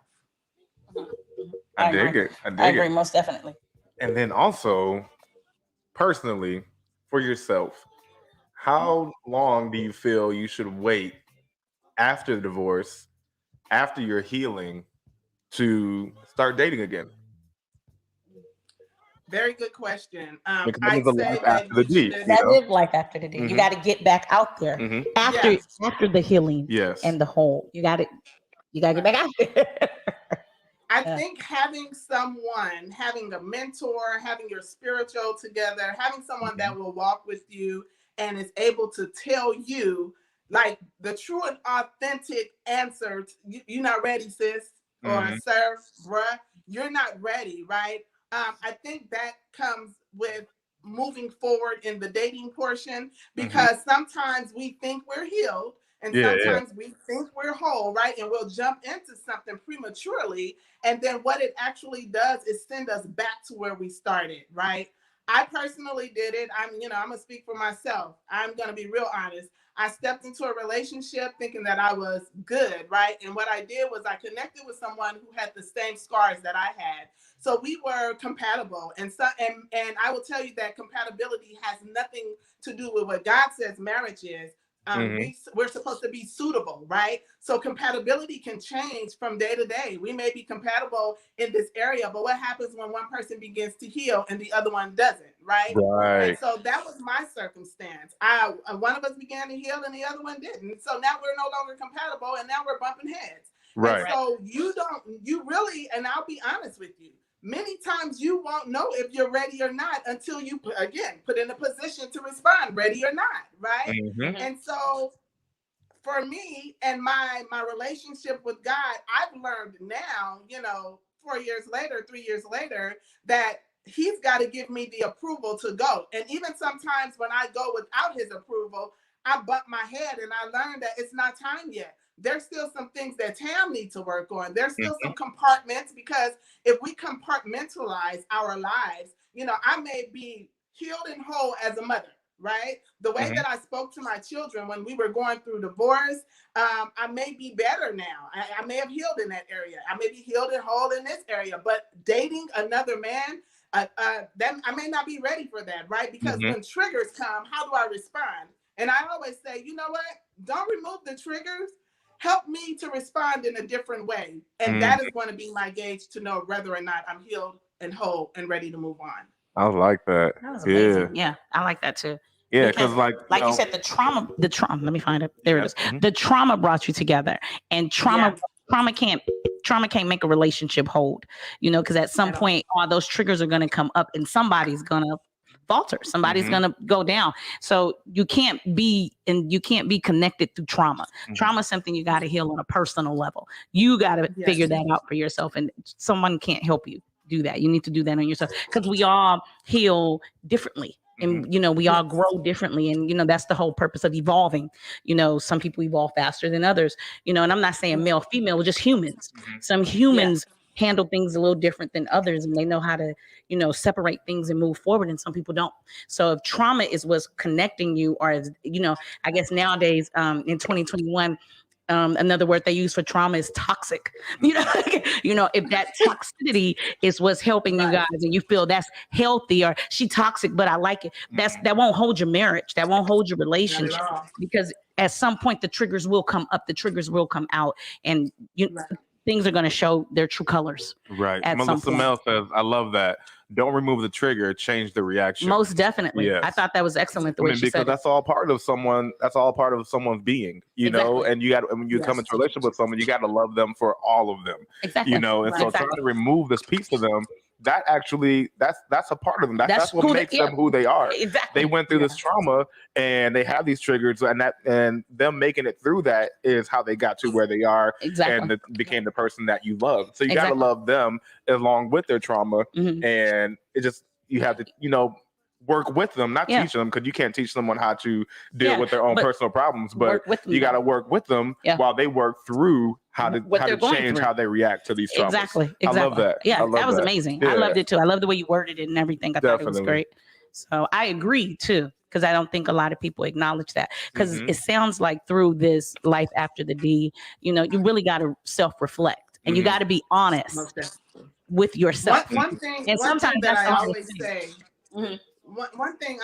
I dig it. I agree, most definitely. And then also, personally, for yourself, how long do you feel you should wait after the divorce, after your healing, to start dating again? Very good question. Because I'd say life that after the D. That is life after the D. You got to get back out there after the healing and the whole. You got to get back out there. I think having a mentor, having your spiritual together, having someone that will walk with you and is able to tell you like the true and authentic answer. You're not ready, sis, or sir, bruh. You're not ready, right? I think that comes with moving forward in the dating portion, because sometimes we think we're healed and sometimes we think we're whole, right? And we'll jump into something prematurely. And then what it actually does is send us back to where we started, right? I personally did it. I'm going to speak for myself. I'm going to be real honest. I stepped into a relationship thinking that I was good, right? And what I did was I connected with someone who had the same scars that I had. So we were compatible. And I will tell you that compatibility has nothing to do with what God says marriage is. We're supposed to be suitable, right? So compatibility can change from day to day. We may be compatible in this area, but what happens when one person begins to heal and the other one doesn't, right? And so that was my circumstance. One of us began to heal and the other one didn't. So now we're no longer compatible and now we're bumping heads. Right. And so you really, and I'll be honest with you, many times you won't know if you're ready or not until you, put in a position to respond, ready or not, right? And so for me and my relationship with God, I've learned now, 4 years later, 3 years later, that he's got to give me the approval to go. And even sometimes when I go without his approval, I bump my head and I learned that it's not time yet. There's still some things that Tam needs to work on. There's still some compartments, because if we compartmentalize our lives, I may be healed and whole as a mother, right? The way that I spoke to my children when we were going through divorce, I may be better now. I may have healed in that area. I may be healed and whole in this area, but dating another man, then I may not be ready for that, right? Because when triggers come, how do I respond? And I always say, you know what? Don't remove the triggers. Help me to respond in a different way. And that is going to be my gauge to know whether or not I'm healed and whole and ready to move on. I like that. That was amazing. Yeah, I like that too. Yeah, because like you said, the trauma, let me find it. There it is. The trauma brought you together, and trauma can't make a relationship hold, because at some point all those triggers are going to come up and somebody's going to falter. Somebody's going to go down. So you can't be connected through trauma. Trauma is something you got to heal on a personal level. You got to figure that out for yourself, and someone can't help you do that. You need to do that on yourself, because we all heal differently. And, we all grow differently. And, that's the whole purpose of evolving. Some people evolve faster than others, and I'm not saying male, female, we're just humans. Some humans handle things a little different than others, and they know how to, separate things and move forward. And some people don't. So if trauma is what's connecting you, or, I guess nowadays in 2021, another word they use for trauma is toxic. If that toxicity is what's helping you guys, and you feel that's healthy, or she toxic, but I like it, that won't hold your marriage. That won't hold your relationship, because at some point the triggers will come up, the triggers will come out, and things are going to show their true colors. Right. At some Melissa point. Mel says, I love that. Don't remove the trigger, change the reaction. Most definitely. Yes. I thought that was excellent the way she because said it. that's all part of someone's being, you know, and you got, when you come into a relationship with someone, you got to love them for all of them, Exactly. you know, and so trying to remove this piece of them, that actually, that's a part of them. That's what makes them who they are. Exactly. They went through this trauma and they have these triggers, and them making it through that is how they got to where they are. Exactly. And became the person that you love. So you got to love them along with their trauma. And it just, you have to, you know, work with them, not teach them, because you can't teach someone how to deal with their own personal problems, but you got to work with them while they work through how to change how they react to these traumas. Exactly. I love that. Yeah, that was amazing. I loved it too. I love the way you worded it and everything. I thought it was great. So I agree too, because I don't think a lot of people acknowledge that, because it sounds like through this life after the D, you know, you really got to self-reflect and you got to be honest with yourself. One thing that I always say, one thing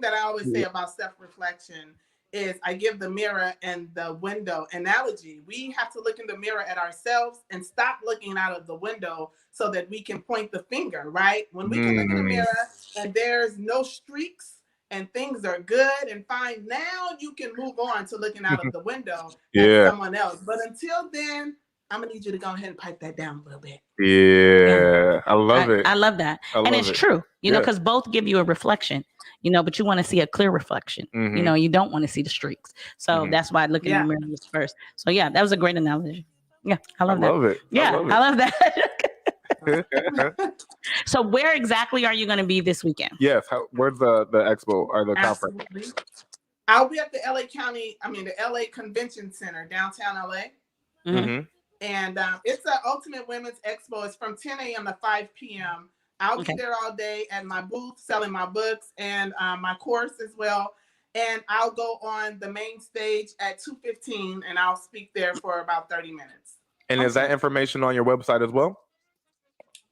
that I always say about self-reflection is I give the mirror and the window analogy. We have to look in the mirror at ourselves and stop looking out of the window so that we can point the finger, right? When we can look in the mirror and there's no streaks and things are good and fine, now you can move on to looking out of the window at someone else. But until then, I'm gonna need you to go ahead and pipe that down a little bit. I love it. I love that. And it's true, you know, because both give you a reflection, you know, but you want to see a clear reflection. You know, you don't want to see the streaks. So that's why I look in the mirror first. So yeah, that was a great analogy. Yeah, I love that. Yeah, I love that. So where exactly are you going to be this weekend? Yes. Where's the expo or the conference? I'll be at the the LA Convention Center, downtown LA. And it's an Ultimate Women's Expo. It's from 10 a.m. to 5 p.m. I'll be there all day at my booth selling my books and my course as well. And I'll go on the main stage at 2:15 and I'll speak there for about 30 minutes. And is that information on your website as well?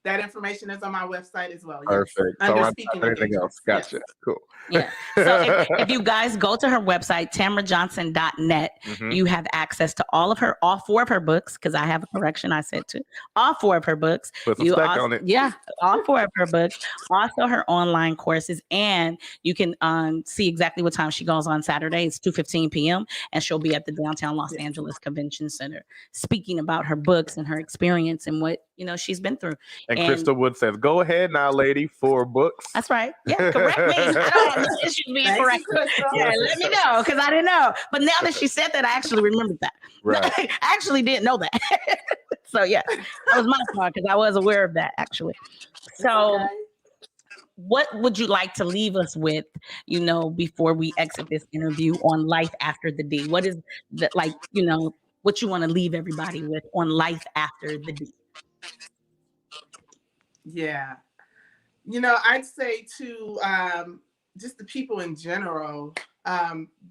That information is on my website as well. Perfect. Yes. Under speaking anything else. Gotcha. Yes. Cool. Yeah. So if you guys go to her website, TamoraJohnson.net, you have access to all 4 of her books, because I have a correction. I said to all 4 of her books. Put some spec on it. Yeah, all 4 of her books. Also her online courses, and you can see exactly what time she goes on Saturday. It's 2:15 p.m. and she'll be at the downtown Los Angeles Convention Center speaking about her books and her experience and what, you know, she's been through. And Crystal Wood says, "Go ahead now, lady, 4 books." That's right. Yeah, correct me. I don't have no issue being correct. Yeah, let me know, because I didn't know. But now that she said that, I actually remembered that. Right. I actually didn't know that. So yeah, that was my fault, because I was aware of that actually. So what would you like to leave us with, you know, before we exit this interview on life after the D? What is that, like, you know, what you want to leave everybody with on life after the D? Yeah. You know, I'd say to just the people in general,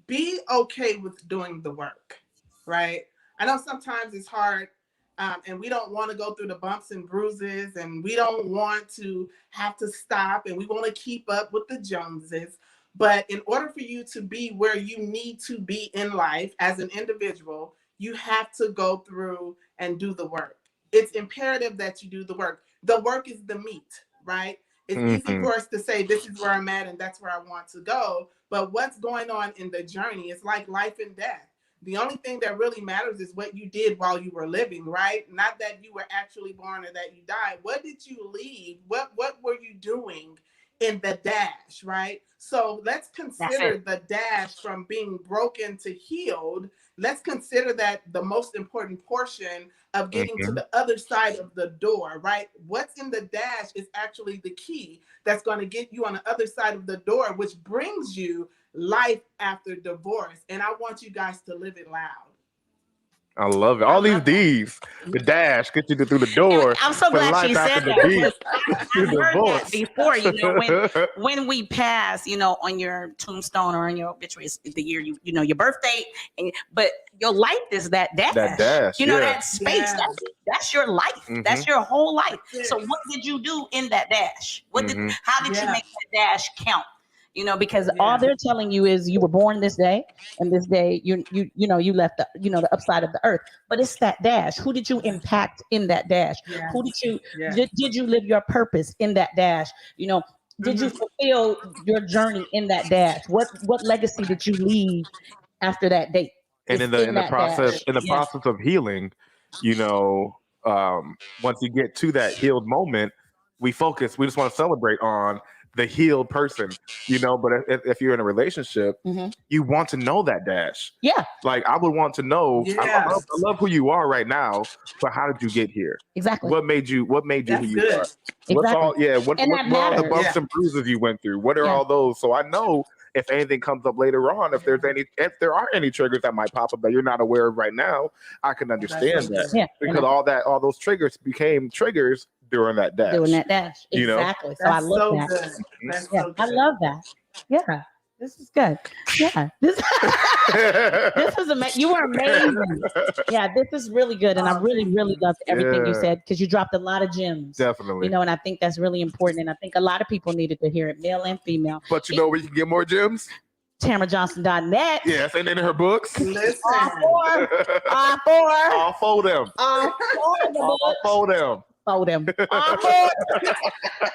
be okay with doing the work, right? I know sometimes it's hard and we don't want to go through the bumps and bruises, and we don't want to have to stop, and we want to keep up with the Joneses. But in order for you to be where you need to be in life as an individual, you have to go through and do the work. It's imperative that you do the work. The work is the meat, right? It's easy for us to say, this is where I'm at and that's where I want to go. But what's going on in the journey is like life and death. The only thing that really matters is what you did while you were living, right? Not that you were actually born or that you died. What did you leave? What were you doing in the dash, right? So let's consider the dash from being broken to healed. Let's consider that the most important portion of getting to the other side of the door, right? What's in the dash is actually the key that's going to get you on the other side of the door, which brings you life after divorce. And I want you guys to live it loud. I love it. All these D's. The dash gets you through the door. I'm so glad she said that. I've heard that before. You know, when we pass, you know, on your tombstone or on your obituary, it's the year you know your birthday, but your life is that dash. That dash. You know, that space. Yeah. That's your life. That's your whole life. So what did you do in that dash? How did you make that dash count? because all they're telling you is you were born this day, and this day you left the upside of the earth. But it's that dash. Who did you impact in that dash? Yes. Who did you Yes. did you live your purpose in that dash? Did you fulfill your journey in that dash? What legacy did you leave after that date? And It's in the process dash. process of healing, once you get to that healed moment, we just want to celebrate on the healed person, but if you're in a relationship, you want to know that dash. Yeah. Like I would want to know, Yes. I love who you are right now, but how did you get here? Exactly. What made you That's who you good. are? What's all, what And are that all the matters. bumps and bruises you went through? What are all those? So I know if anything comes up later on, if there are any triggers that might pop up that you're not aware of right now, I can understand that. Yeah. Because all those triggers became triggers during that dash. Exactly. So That's I love that. Good. That's Yeah, so good. I love that. Yeah. This is good. Yeah. This was amazing. You were amazing. Yeah, this is really good. And I really, really loved everything you said, because you dropped a lot of gems. Definitely. And I think that's really important. And I think a lot of people needed to hear it, male and female. But where you can get more gems? TamaraJohnson.net. Yes, and in her books. Listen. All four of them. All four of them. All four.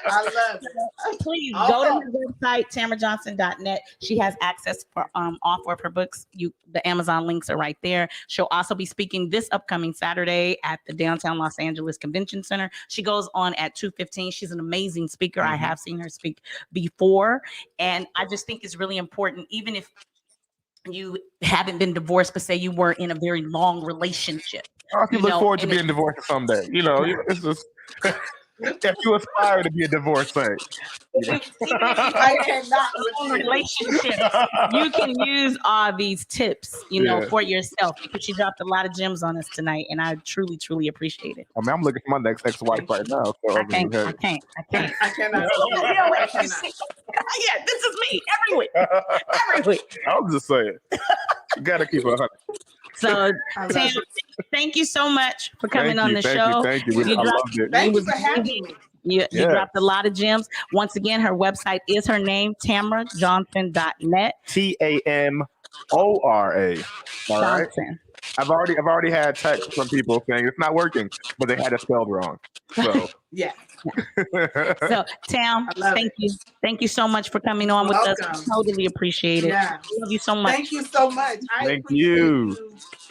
I love it. Please go to her website, TamaraJohnson.net. She has access for all four of her books. The Amazon links are right there. She'll also be speaking this upcoming Saturday at the Downtown Los Angeles Convention Center. She goes on at 2:15. She's an amazing speaker. I have seen her speak before, and I just think it's really important, even if you haven't been divorced, but say you were in a very long relationship. I can look forward to being divorced someday. It's just if you aspire to be a divorcee. I cannot with relationships. You can use all these tips, for yourself, because she dropped a lot of gems on us tonight, and I truly, truly appreciate it. I mean, I'm looking for my next ex-wife right now. So I can't. I cannot. Yeah, this is me every week. I was just saying, you gotta keep it 100. So, Tam, thank you so much for coming on the show. Thank you. I loved it. Thank you for having me. You dropped a lot of gems. Once again, her website is her name, TamaraJohnson.net. TAMORA. All right. I've already had texts from people saying it's not working, but they had it spelled wrong. So yeah. So Tam, thank you so much for coming on with us. Totally appreciate it. Yeah. Love you so much. Thank you so much. I appreciate you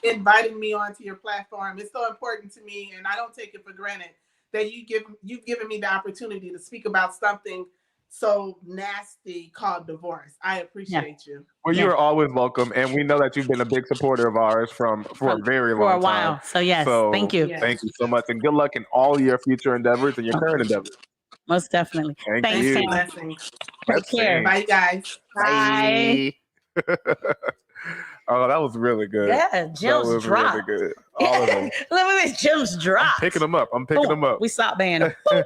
inviting me onto your platform. It's so important to me, and I don't take it for granted that you've given me the opportunity to speak about something so nasty called divorce. I appreciate you. Well, you are always welcome, and we know that you've been a big supporter of ours for a very long time. For a while. So yes, thank you. Thank you so much, and good luck in all your future endeavors and your current endeavors. Most definitely. Thanks, you. Blessings. Take care. Bye, guys. Bye. Oh, that was really good. Yeah, gems dropped. Really good. All of them. Look at this, gems dropped. Picking them up. I'm picking them up. We stopped banning them.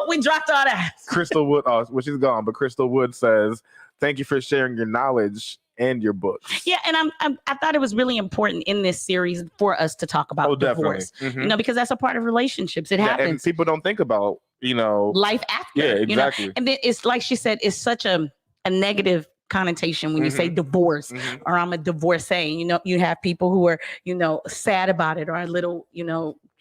We dropped all that. Crystal Wood, she's gone, but Crystal Wood says, "Thank you for sharing your knowledge and your books." Yeah, and I thought it was really important in this series for us to talk about divorce. Definitely. Because that's a part of relationships. It happens. And people don't think about life after. Yeah, exactly. And then it's like she said, it's such a negative connotation when you say divorce or I'm a divorcee. You have people who are sad about it or a little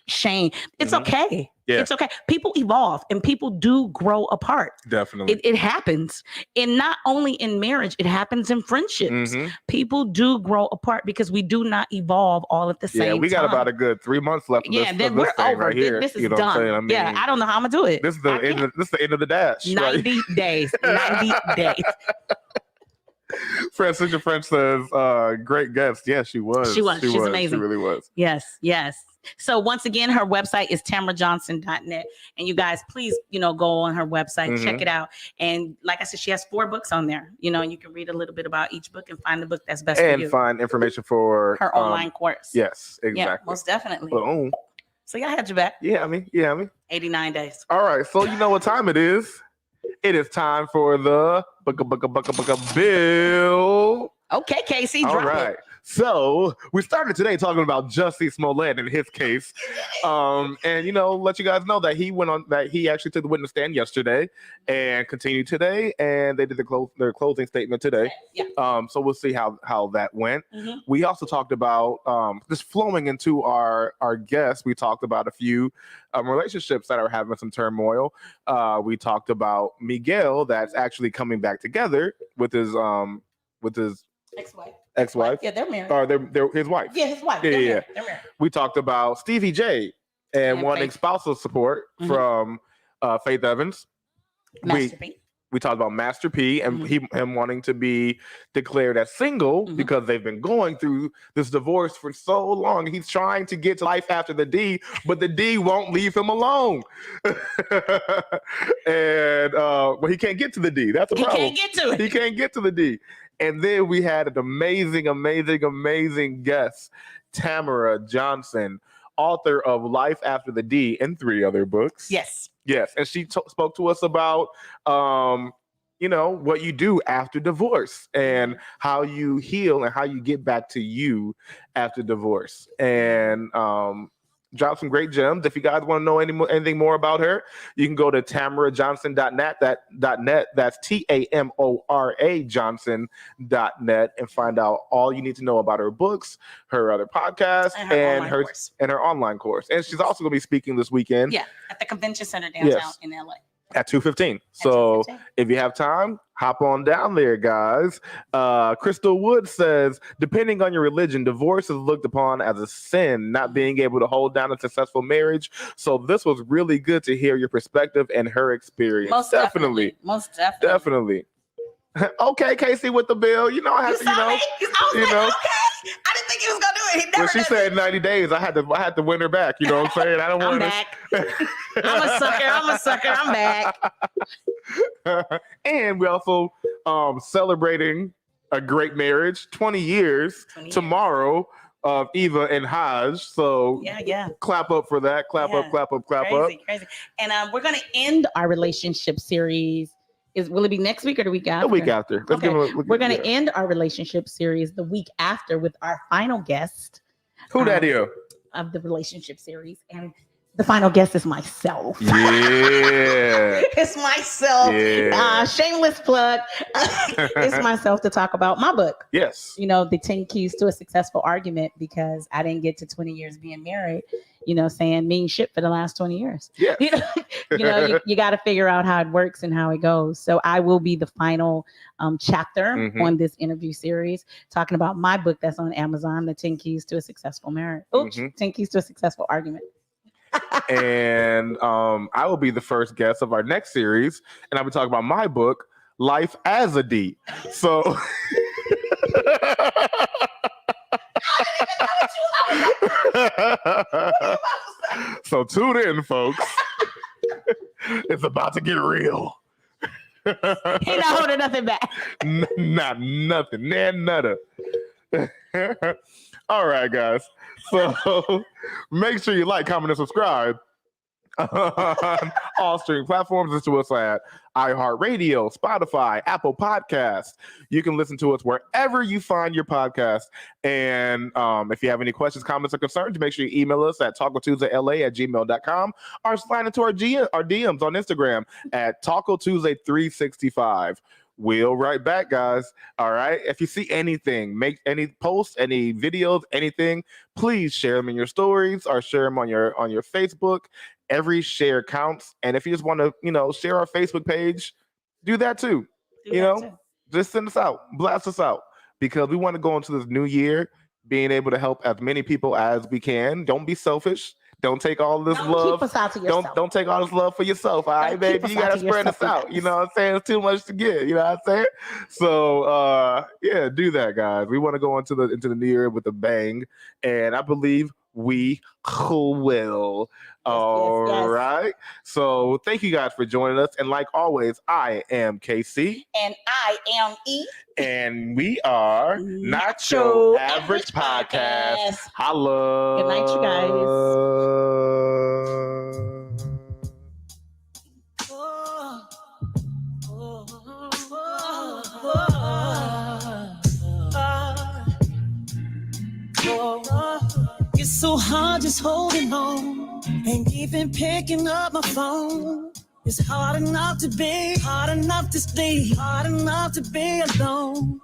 shame. It's okay. Yeah. It's okay. People evolve and people do grow apart. Definitely. It happens. And not only in marriage, it happens in friendships. People do grow apart because we do not evolve all at the same time. Yeah, we got about a good 3 months left. Then we're over. Right here. This is done. I don't know how I'm going to do it. This is the end of the dash. 90 days. 90 days. Francisca French says, great guest. Yeah, she was. She's amazing. She really was. Yes. So once again, her website is TamaraJohnson.net. And you guys, please, go on her website, check it out. And like I said, she has 4 books on there. You can read a little bit about each book and find the book that's best for you. And find information for her online course. Yes, exactly. Yeah, most definitely. Boom. So y'all had your back. Yeah, I mean. 89 days. All right. So you know what time it is. It is time for the bill. Okay, Casey. All right. So we started today talking about Jussie Smollett in his case, and let you guys know that he actually took the witness stand yesterday and continued today, and they did their closing statement today. Yeah. So we'll see how that went. Mhm. We also talked about just flowing into our guests. We talked about a few relationships that are having some turmoil. We talked about Miguel that's actually coming back together with his ex-wife. Yeah, they're married. Or they're his wife. Yeah, his wife. Yeah, They're yeah. married. They're married. We talked about Stevie J and wanting spousal support from Faith Evans. Master P. We talked about Master P and him wanting to be declared as single because they've been going through this divorce for so long. He's trying to get to life after the D, but the D won't leave him alone. And he can't get to the D. That's a problem. He can't get to it. He can't get to the D. And then we had an amazing guest, Tamora Johnson, author of Life After the D and 3 other books. Yes. Yes, and she spoke to us about, what you do after divorce and how you heal and how you get back to you after divorce. And dropped some great gems. If you guys want to know anything more about her, you can go to TamoraJohnson.net. That's TAMORA Johnson.net and find out all you need to know about her books, her other podcasts, and her online course. And she's also going to be speaking this weekend. Yeah, at the convention center downtown in LA. At 2:15. So if you have time, hop on down there, guys. Crystal Wood says, depending on your religion, divorce is looked upon as a sin, not being able to hold down a successful marriage. So this was really good to hear your perspective and her experience. Most definitely. Okay, Casey with the bill. I have to, I didn't think he was gonna do it. When she said 90 days, I had to win her back. You know what I'm saying? I don't want to. I'm a sucker. I'm back. And we also celebrating a great marriage, 20 years tomorrow of Eva and Haj. So yeah. Clap up for that. Clap up. Crazy. And we're gonna end our relationship series. Will it be next week or the week after? The week after. We're going to end our relationship series the week after with our final guest. Who that is? Of the relationship series. And the final guest is myself. Yeah. It's myself. Yeah. Shameless plug. It's myself to talk about my book. Yes. The 10 keys to a successful argument, because I didn't get to 20 years being married, saying mean shit for the last 20 years. Yeah. You got to figure out how it works and how it goes. So I will be the final chapter on this interview series, talking about my book that's on Amazon, The 10 Keys to a Successful Marriage. 10 Keys to a Successful Argument. And I will be the first guest of our next series, and I'll be talking about my book, Life as a D. So so tune in, folks. It's about to get real. He not holding nothing back. Not nothing. Nada. All right, guys. So make sure you like, comment, and subscribe on all streaming platforms. Listen to us at iHeartRadio, Spotify, Apple Podcasts. You can listen to us wherever you find your podcast. And if you have any questions, comments, or concerns, make sure you email us at TacoTuesdayLA@gmail.com or slide into our DMs on Instagram at TacoTuesday365. We'll right back, guys. All right. If you see anything, make any posts, any videos, anything, please share them in your stories or share them on your Facebook. Every share counts. And if you just want to, share our Facebook page, do that too. Just send us out, blast us out, because we want to go into this new year being able to help as many people as we can. Don't be selfish. Don't take all this love. Keep us out to yourself. Don't take all this love for yourself. All right, baby. You gotta spread us out. You know what I'm saying? It's too much to get. You know what I'm saying? So do that, guys. We want to go into the new year with a bang, and I believe we will. All right. So thank you guys for joining us. And like always, I am KC. And I am E. And we are Not Your Average Podcast. Holla. Good night, you guys. just holding on, ain't even picking up my phone. It's hard enough to be, hard enough to stay, hard enough to be alone.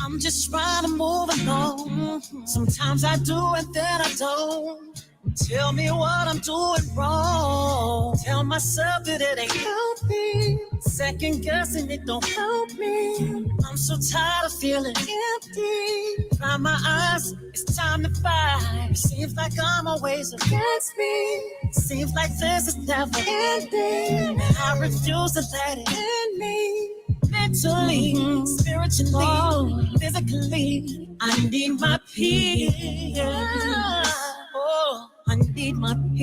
I'm just trying to move along. Sometimes I do and then I don't. Tell me what I'm doing wrong. Tell myself that it ain't healthy. Second guessing it don't help me. I'm so tired of feeling empty. Dry my eyes, it's time to fight. Seems like I'm always against me. Seems like this is never ending. And I refuse to let it end me. Mentally, spiritually, physically, I need my peace. Oh, I need my peace.